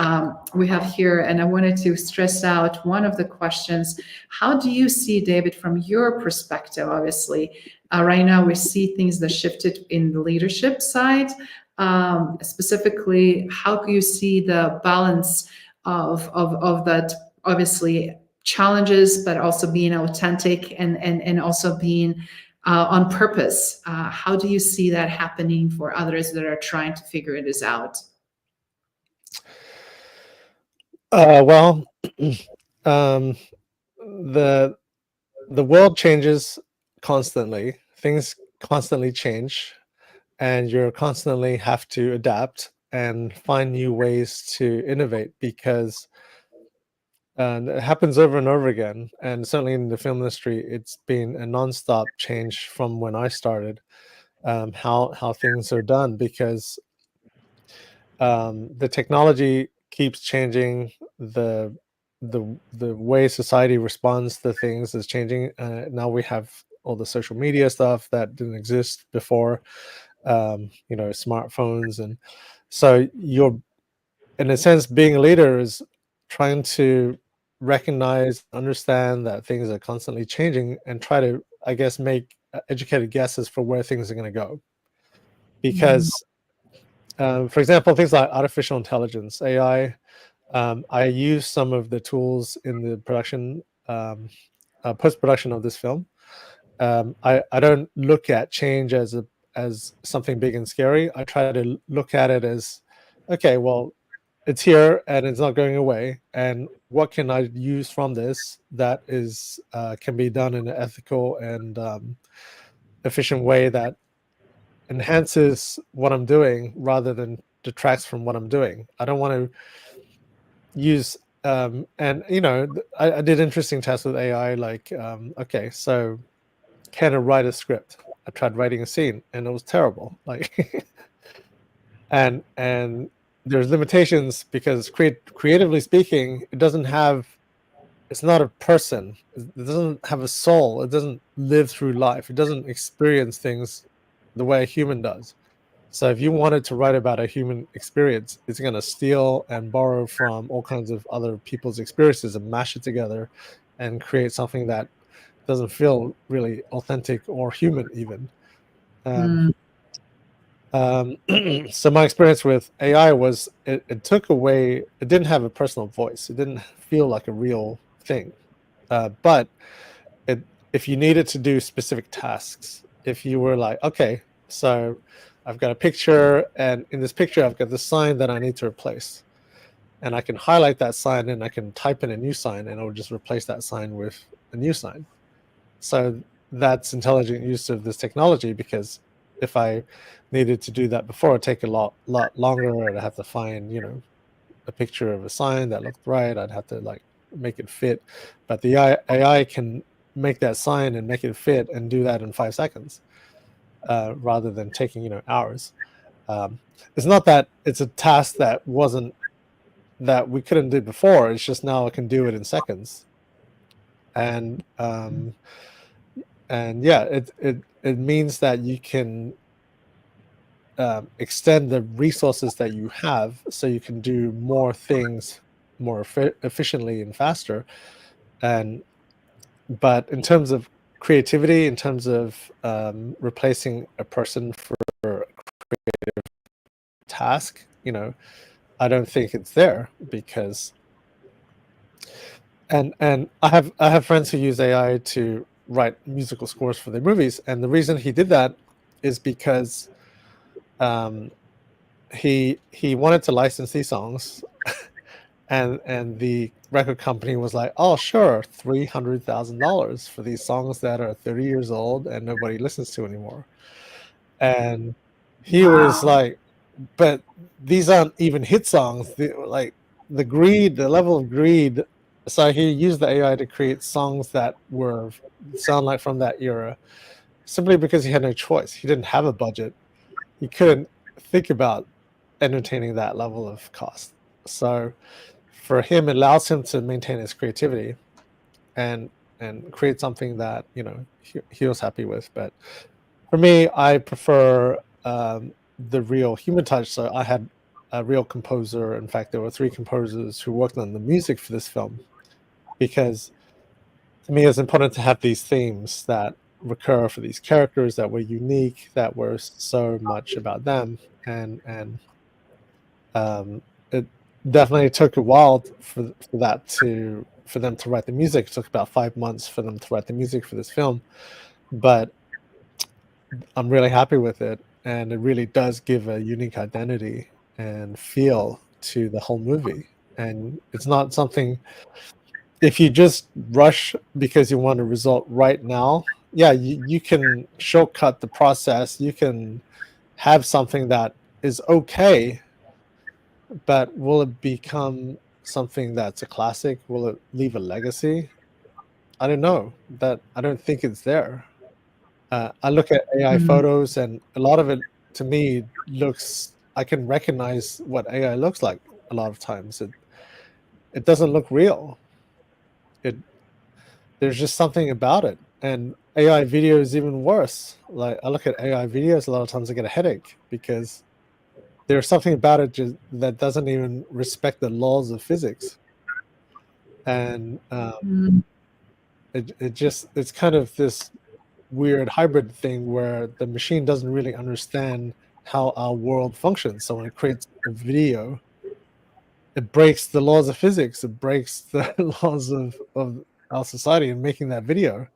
we have here. And I wanted to stress out one of the questions. How do you see, David, from your perspective, obviously, right now we see things that shifted in the leadership side. Specifically, how do you see the balance of that, obviously, challenges, but also being authentic and also being on purpose. How do you see that happening for others that are trying to figure this out? Well, um, the the world changes constantly. Things constantly change, and you constantly have to adapt and find new ways to innovate because it happens over and over again. And certainly in the film industry, it's been a nonstop change from when I started. How things are done because the technology keeps changing. The way society responds to things is changing. Now we have all the social media stuff that didn't exist before. Smartphones, and so you're, in a sense, being a leader is trying to recognize, understand that things are constantly changing, and try to, I guess, make educated guesses for where things are going to go. Because for example, things like artificial intelligence, AI, I use some of the tools in the production, post-production of this film. I don't look at change as something big and scary. I try to look at it as, okay, well, it's here and it's not going away. And what can I use from this that is can be done in an ethical and efficient way that enhances what I'm doing rather than detracts from what I'm doing. I don't want to use I did interesting tests with AI, like okay, so can I write a script? I tried writing a scene and it was terrible. Like and there's limitations because creatively speaking, it's not a person. It doesn't have a soul. It doesn't live through life. It doesn't experience things the way a human does. So if you wanted to write about a human experience, it's going to steal and borrow from all kinds of other people's experiences and mash it together and create something that doesn't feel really authentic or human even. So my experience with AI was it took away, it didn't have a personal voice. It didn't feel like a real thing. But if you needed to do specific tasks, if you were like, okay, so I've got a picture, and in this picture, I've got the sign that I need to replace. And I can highlight that sign and I can type in a new sign and it will just replace that sign with a new sign. So that's intelligent use of this technology, because if I needed to do that before, it'd take a lot longer. I'd have to find, a picture of a sign that looked right. I'd have to like make it fit. But the AI can make that sign and make it fit and do that in 5 seconds, rather than taking, hours. It's not that it's a task that we couldn't do before. It's just now I can do it in seconds. And yeah, it means that you can extend the resources that you have, so you can do more things more efficiently and faster. But in terms of creativity, in terms of replacing a person for a creative task, I don't think it's there, because and I have friends who use AI to write musical scores for their movies, and the reason he did that is because he wanted to license these songs, and the record company was like, "Oh, sure, $300,000 for these songs that are 30 years old and nobody listens to anymore." And he was like, "But these aren't even hit songs." Like the level of greed. So he used the AI to create songs that sound like from that era, simply because he had no choice. He didn't have a budget. He couldn't think about entertaining that level of cost. So for him, it allows him to maintain his creativity and create something that he was happy with. But for me, I prefer the real human touch. So I had a real composer. In fact, there were 3 composers who worked on the music for this film, because to me it's important to have these themes that recur for these characters that were unique, that were so much about them. And it definitely took a while for them to write the music. It took about 5 months for them to write the music for this film. But I'm really happy with it, and it really does give a unique identity and feel to the whole movie. And it's not something, if you just rush because you want a result right now, yeah, you can shortcut the process. You can have something that is okay, but will it become something that's a classic? Will it leave a legacy? I don't know. That I don't think it's there. I look at AI Mm, photos, and a lot of it to me looks. I can recognize what AI looks like a lot of times. It doesn't look real. It There's just something about it, and AI video is even worse. Like I look at AI videos, a lot of times I get a headache because there's something about it just that doesn't even respect the laws of physics, and mm, it's kind of this weird hybrid thing where the machine doesn't really understand how our world functions. So when it creates a video, it breaks the laws of physics. It breaks the laws of our society in making that video,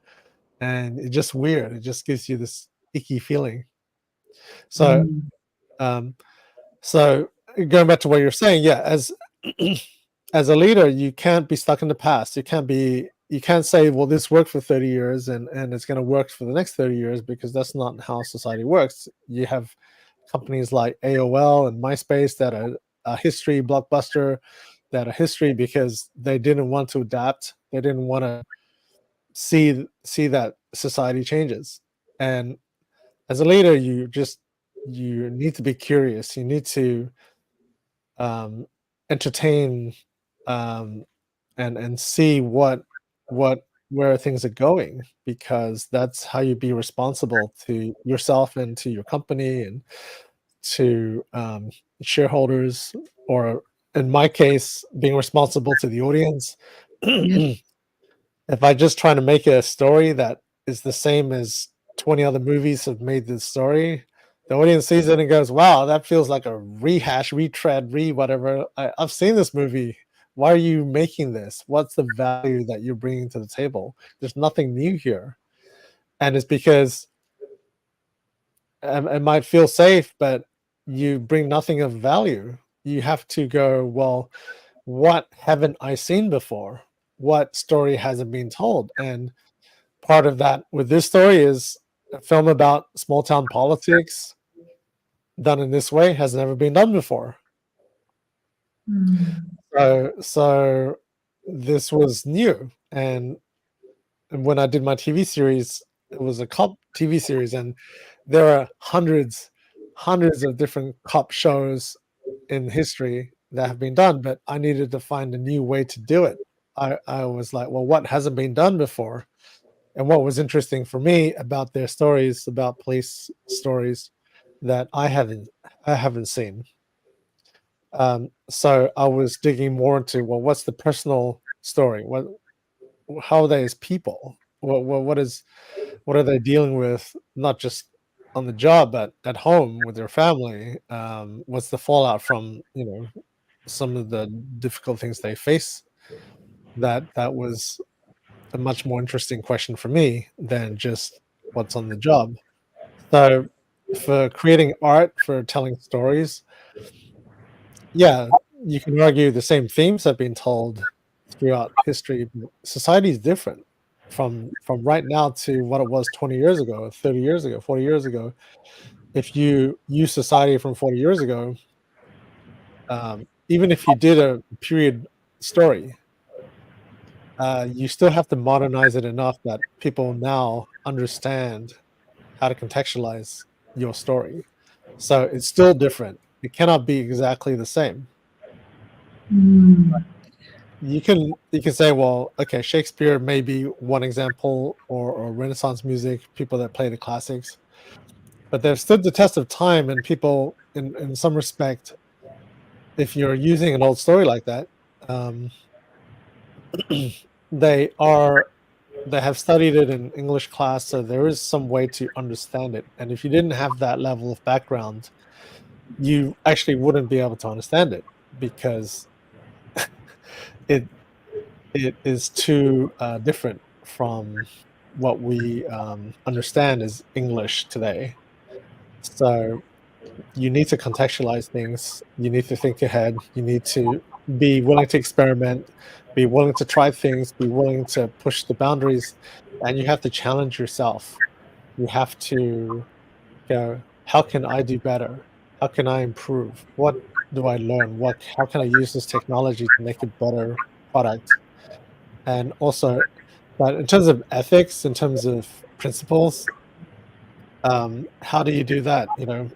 and it's just weird. It just gives you this icky feeling. So, mm, um, so going back to what you're saying, yeah, as as a leader, you can't be stuck in the past. You can't say, well, this worked for 30 years and it's going to work for the next 30 years, because that's not how society works. You have companies like AOL and MySpace that are a history blockbuster, that are history because they didn't want to adapt. They didn't want to see that society changes. And as a leader, you need to be curious. You need to um, entertain, um, and see what where things are going, because that's how you be responsible to yourself and to your company and to shareholders, or in my case, being responsible to the audience. yeah. If I just try to make a story that is the same as 20 other movies have made this story, the audience sees it and goes, "Wow, that feels like a rehash, retread, whatever. I've seen this movie. Why are you making this? What's the value that you're bringing to the table? There's nothing new here." And it's because it might feel safe, but you bring nothing of value. You have to go, well, what haven't I seen before? What story hasn't been told? And part of that with this story is a film about small town politics done in this way has never been done before. Mm, So this was new, and when I did my TV series, it was a cop TV series, and there are hundreds of different cop shows in history that have been done, but I needed to find a new way to do it. I was like, well, what hasn't been done before? And what was interesting for me about their stories, about police stories that I haven't seen. So I was digging more into, well, what's the personal story? How are they as people? What are they dealing with, not just on the job, but at home with their family? What's the fallout from some of the difficult things they face? That was a much more interesting question for me than just what's on the job. So for creating art, for telling stories, yeah, you can argue the same themes have been told throughout history. But society is different from right now to what it was 20 years ago, 30 years ago, 40 years ago. If you use society from 40 years ago, even if you did a period story, you still have to modernize it enough that people now understand how to contextualize your story. So it's still different. It cannot be exactly the same. mm, You can say, well, okay, Shakespeare may be one example, or Renaissance music, people that play the classics, but they've stood the test of time, and people, in some respect, if you're using an old story like that, um, they are they have studied it in English class, so there is some way to understand it. And if you didn't have that level of background, you actually wouldn't be able to understand it, because it it is too different from what we understand as English today. So you need to contextualize things. You need to think ahead. You need to be willing to experiment, be willing to try things, be willing to push the boundaries, and you have to challenge yourself. You have to go, how can I do better? How can I improve? What do I learn? How can I use this technology to make a better product? And also, but in terms of ethics, in terms of principles, how do you do that? You know,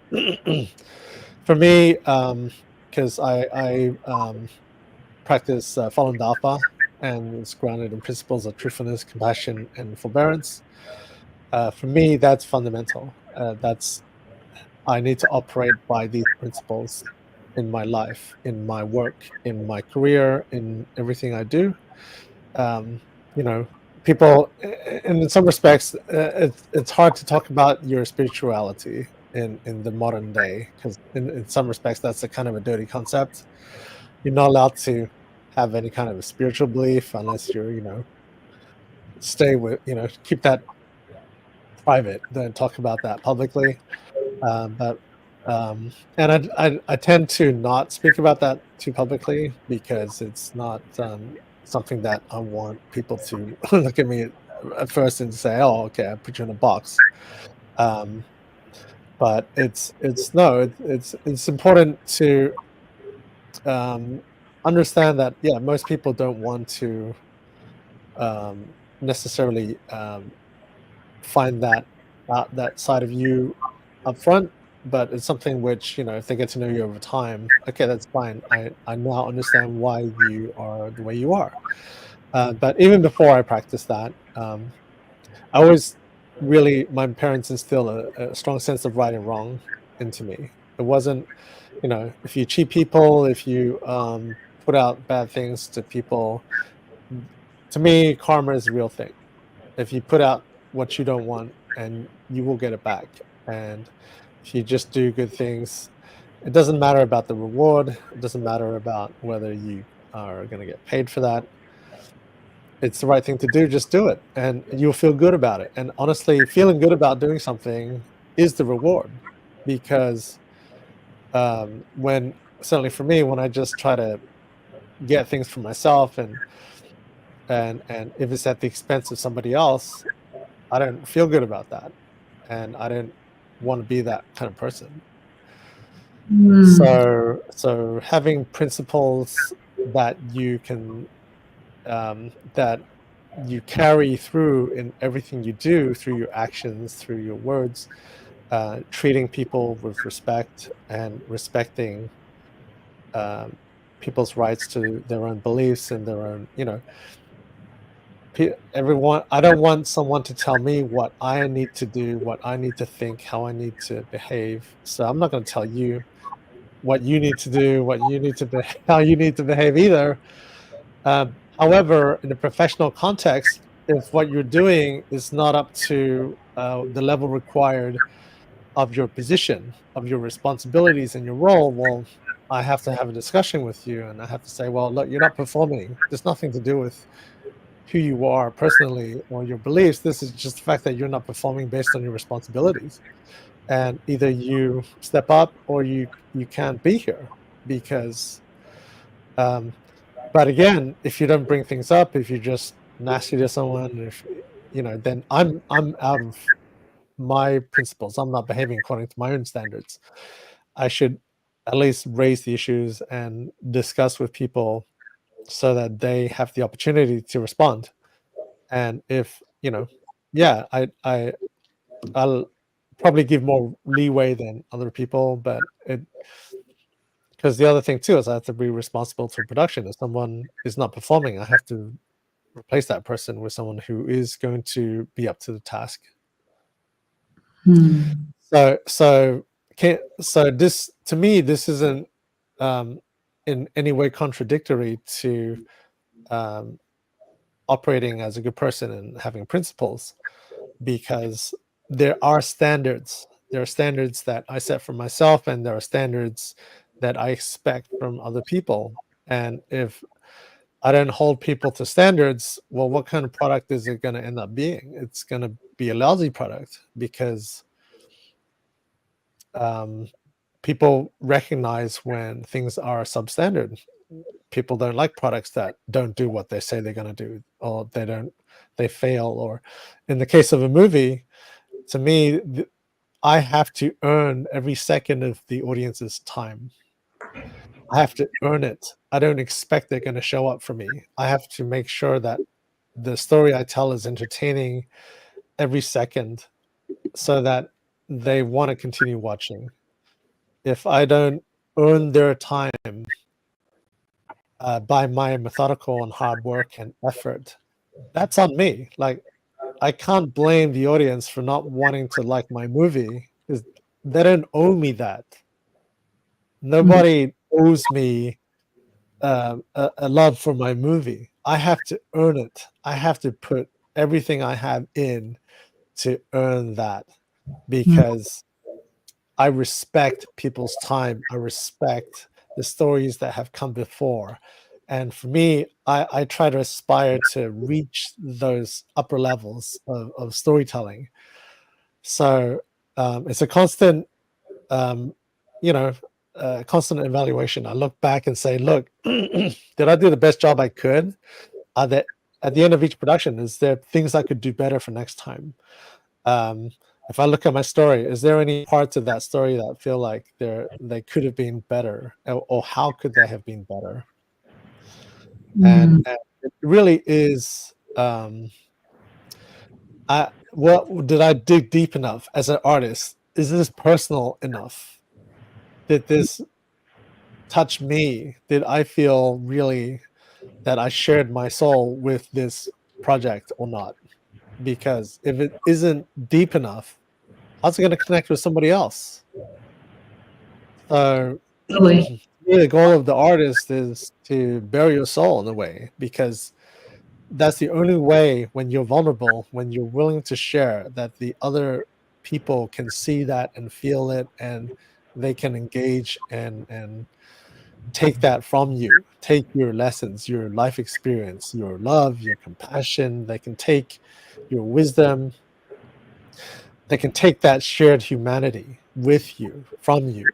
for me, because I practice Falun Dafa, and it's grounded in principles of truthfulness, compassion, and forbearance. For me, that's fundamental. That's I need to operate by these principles in my life, in my work, in my career, in everything I do. Um, you know, people, and in some respects, it's hard to talk about your spirituality in the modern day because in some respects that's a kind of a dirty concept. You're not allowed to have any kind of a spiritual belief unless you're, stay with, keep that private. Don't talk about that publicly. But and I tend to not speak about that too publicly because it's not something that I want people to look at me at first and say, "Oh, okay, I put you in a box." Um, but it's no, it's important to um, understand that most people don't want to necessarily find that side of you up front, but it's something which, if they get to know you over time, okay, that's fine. I now understand why you are the way you are. But even before I practiced that, I always really my parents instilled a strong sense of right and wrong into me. It wasn't, if you cheat people, if you put out bad things to people, to me, karma is a real thing. If you put out what you don't want, and you will get it back. And if you just do good things, it doesn't matter about the reward. It doesn't matter about whether you are going to get paid for that. It's the right thing to do. Just do it, and you'll feel good about it. And honestly, feeling good about doing something is the reward, because when certainly for me, when I just try to get things for myself, and if it's at the expense of somebody else, I don't feel good about that, and I don't want to be that kind of person. Hmm. So having principles that you can that you carry through in everything you do, through your actions, through your words, treating people with respect and respecting um, people's rights to their own beliefs and their own, everyone. I don't want someone to tell me what I need to do, what I need to think, how I need to behave. So I'm not going to tell you what you need to do, what you need to how you need to behave either. However, in a professional context, if what you're doing is not up to the level required of your position, of your responsibilities and your role, well, I have to have a discussion with you, and I have to say, well, look, you're not performing. There's nothing to do with who you are personally or your beliefs. This is just the fact that you're not performing based on your responsibilities, and either you step up or you can't be here. Because um, but again, if you don't bring things up, if you're just nasty to someone, if then I'm out of my principles. I'm not behaving according to my own standards. I should at least raise the issues and discuss with people so that they have the opportunity to respond. And if yeah, I'll probably give more leeway than other people, but it because the other thing too is I have to be responsible for production. If someone is not performing, I have to replace that person with someone who is going to be up to the task. Hmm. So this, to me, this isn't um, in any way contradictory to um, operating as a good person and having principles, because there are standards. There are standards that I set for myself, and there are standards that I expect from other people. And if I don't hold people to standards, well, what kind of product is it going to end up being? It's going to be a lousy product because people recognize when things are substandard. People don't like products that don't do what they say they're going to do, or they fail. Or in the case of a movie, to me, I have to earn every second of the audience's time. I have to earn it. I don't expect they're going to show up for me. I have to make sure that the story I tell is entertaining every second so that they want to continue watching. If I don't earn their time by my methodical and hard work and effort, that's on me. Like, I can't blame the audience for not wanting to like my movie because they don't owe me that. Nobody owes me a love for my movie. I have to earn it. I have to put everything I have in to earn that because I respect people's time. I respect the stories that have come before. And for me, I try to aspire to reach those upper levels of storytelling. So it's a constant, constant evaluation. I look back and say, look, did I do the best job I could? Are there, at the end of each production, is there things I could do better for next time? If I look at my story, is there any parts of that story that feel like they could have been better, or how could they have been better? And it really is. What did I dig deep enough as an artist? Is this personal enough? Did this touch me? Did I feel really that I shared my soul with this project or not? Because if it isn't deep enough, how's it going to connect with somebody else? So really, the goal of the artist is to bury your soul in a way, because that's the only way when you're vulnerable, when you're willing to share, that the other people can see that and feel it, and they can engage and take that from you, take your lessons, your life experience, your love, your compassion. They can take your wisdom. They can take that shared humanity with you, from you.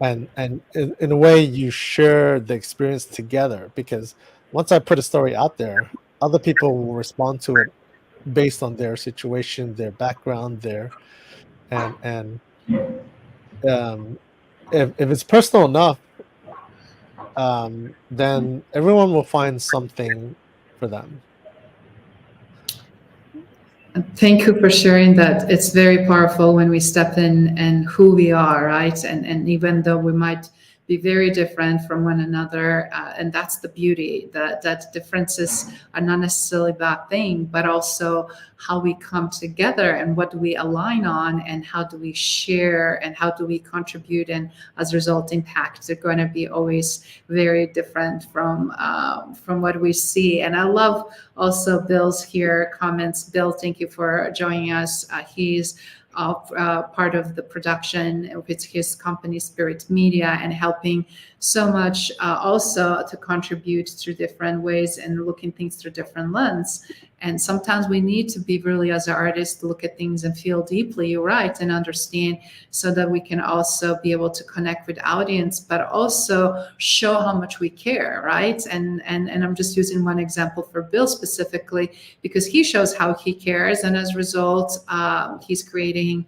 And in a way, you share the experience together, because once I put a story out there, other people will respond to it based on their situation, their background, and if it's personal enough, then everyone will find something for them. Thank you for sharing that. It's very powerful when we step in and who we are, right? And even though we might be very different from one another, and that's the beauty, that differences are not necessarily a bad thing, but also how we come together and what do we align on, and how do we share, and how do we contribute, and as a result impact are going to be always very different from what we see. And I love also Bill's here comments. Bill, thank you for joining us. He's part of the production with his company Spirit Media, and helping so much also to contribute through different ways and looking things through different lens. And sometimes we need to be really, as an artist, look at things and feel deeply, you're right, and understand, so that we can also be able to connect with audience, but also show how much we care, right? And I'm just using one example for Bill specifically, because he shows how he cares, and as a result, he's creating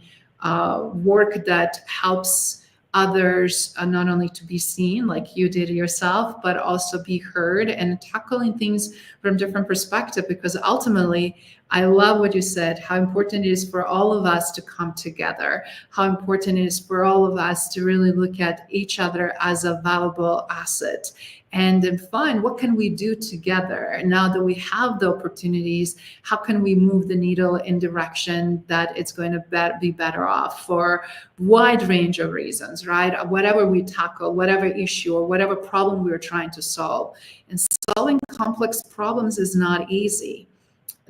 work that helps others not only to be seen like you did yourself, but also be heard, and tackling things from different perspective. Because ultimately, I love what you said, how important it is for all of us to come together, how important it is for all of us to really look at each other as a valuable asset, and then find what can we do together now that we have the opportunities. How can we move the needle in direction that it's going to be better off for wide range of reasons, right? Whatever we tackle, whatever issue or whatever problem we're trying to solve. And solving complex problems is not easy.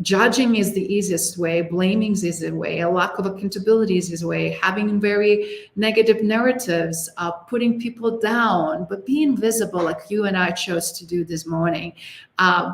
judging is the easiest way, blaming is the easy way, a lack of accountability is the easy way, having very negative narratives, putting people down, but being visible like you and I chose to do this morning,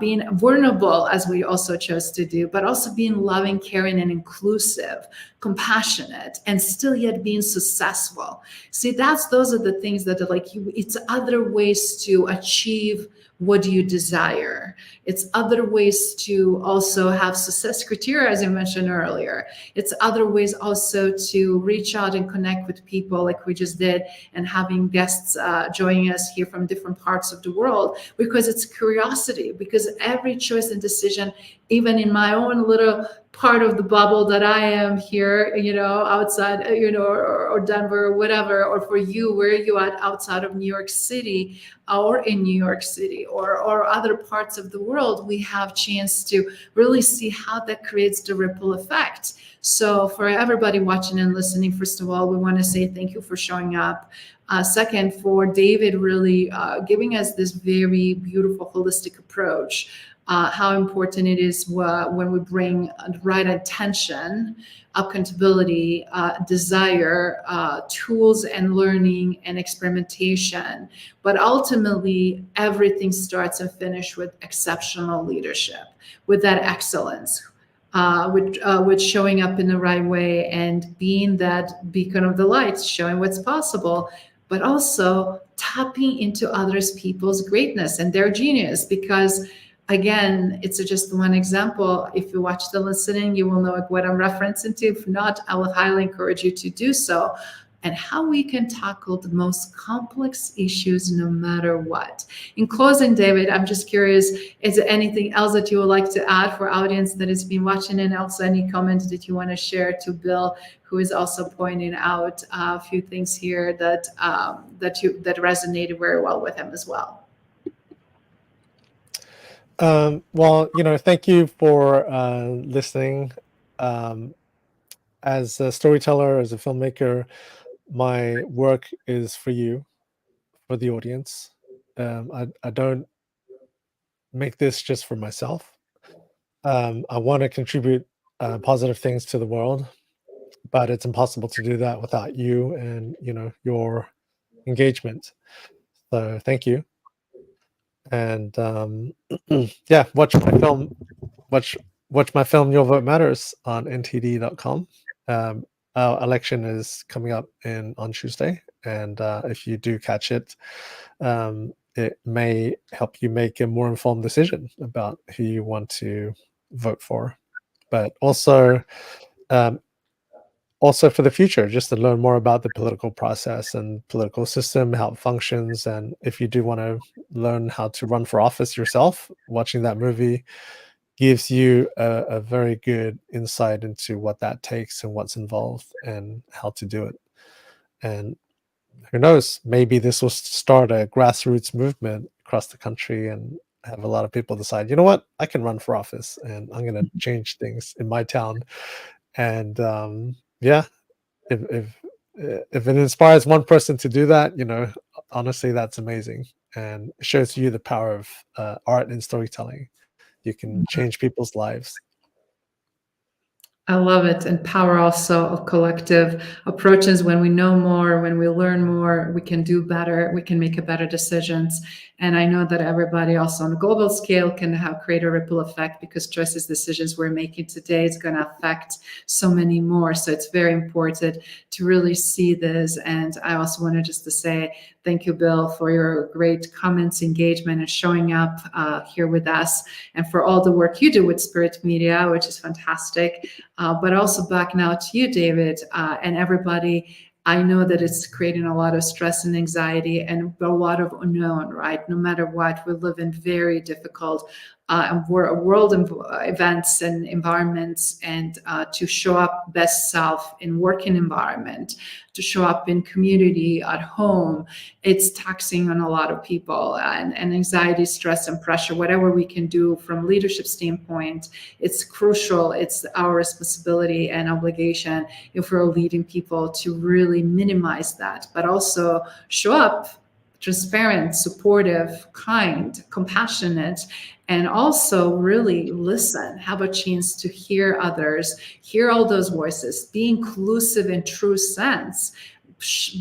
being vulnerable as we also chose to do, but also being loving, caring, and inclusive, compassionate, and still yet being successful. See, those are the things that are like you, it's other ways to achieve what do you desire. It's other ways to also have success criteria, as I mentioned earlier. It's other ways also to reach out and connect with people like we just did, and having guests joining us here from different parts of the world, because it's curiosity, because every choice and decision, even in my own little part of the bubble that I am here, outside, or Denver or whatever, or for you, where are you at outside of New York City or in New York City or other parts of the world, we have chance to really see how that creates the ripple effect. So for everybody watching and listening, first of all, we want to say thank you for showing up. Second, for David really giving us this very beautiful holistic approach. How important it is when we bring the right attention, accountability, desire, tools and learning and experimentation. But ultimately, everything starts and finishes with exceptional leadership, with that excellence, with showing up in the right way and being that beacon of the light, showing what's possible, but also tapping into others people's greatness and their genius. Because again, it's just one example. If you watch the listening, you will know what I'm referencing to. If not, I will highly encourage you to do so. And how we can tackle the most complex issues no matter what. In closing, David, I'm just curious, is there anything else that you would like to add for audience that has been watching, and also any comments that you want to share to Bill, who is also pointing out a few things here that resonated very well with him as well? Well, thank you for listening. As a storyteller, as a filmmaker, my work is for you, for the audience. I don't make this just for myself. I want to contribute positive things to the world, but it's impossible to do that without you and your engagement. So thank you. And yeah, watch my film. Watch my film Your Vote Matters on ntd.com. Our election is coming up on Tuesday, and if you do catch it, it may help you make a more informed decision about who you want to vote for. But also for the future, just to learn more about the political process and political system, how it functions. And if you do want to learn how to run for office yourself, watching that movie gives you a very good insight into what that takes and what's involved and how to do it. And who knows, maybe this will start a grassroots movement across the country and have a lot of people decide, you know what, I can run for office and I'm going to change things in my town. And yeah, if it inspires one person to do that, honestly, that's amazing. And it shows you the power of art and storytelling. You can change people's lives. I love it. And power also of collective approaches. When we know more, when we learn more, we can do better, we can make better decisions. And I know that everybody also on a global scale can create a ripple effect, because choices, decisions we're making today is going to affect so many more. So it's very important to really see this. And I also wanted just to say thank you, Bill, for your great comments, engagement, and showing up here with us, and for all the work you do with Spirit Media, which is fantastic. But also back now to you, David, and everybody. I know that it's creating a lot of stress and anxiety and a lot of unknown, right? No matter what, we live in very difficult world events and environments, and to show up best self in working environment, to show up in community, at home, it's taxing on a lot of people, and anxiety, stress, and pressure. Whatever we can do from leadership standpoint, it's crucial. It's our responsibility and obligation, if we're leading people, to really minimize that, but also show up transparent, supportive, kind, compassionate, and also really listen, have a chance to hear others, hear all those voices, be inclusive in true sense,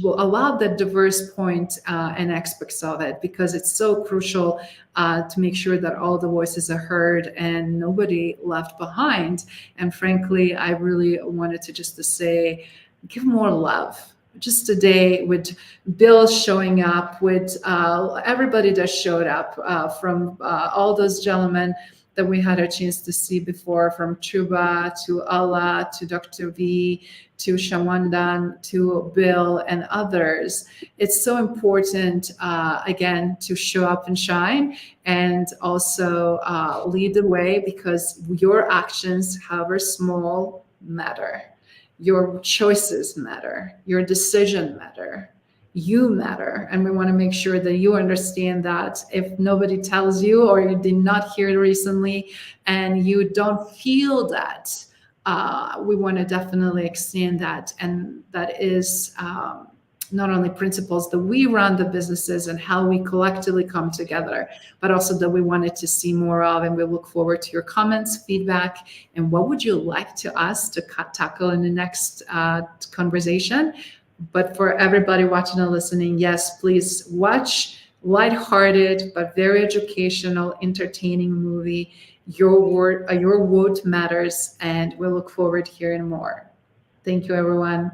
will allow that diverse point and aspects of it, because it's so crucial to make sure that all the voices are heard and nobody left behind. And frankly, I really wanted to just to say, give more love. Just today with Bill showing up, with everybody that showed up, from all those gentlemen that we had a chance to see before, from Chuba to Allah to Dr. V to Shawandan to Bill and others. It's so important, again, to show up and shine, and also lead the way, because your actions, however small, matter. Your choices matter. Your decision matter. You matter. And we want to make sure that you understand that. If nobody tells you, or you did not hear it recently, and you don't feel that, we want to definitely extend that. And that is not only principles that we run the businesses and how we collectively come together, but also that we wanted to see more of. And we look forward to your comments, feedback, and what would you like to us to tackle in the next conversation. But for everybody watching and listening, yes, please watch lighthearted but very educational, entertaining movie. Your vote matters, and we look forward to hearing more. Thank you, everyone.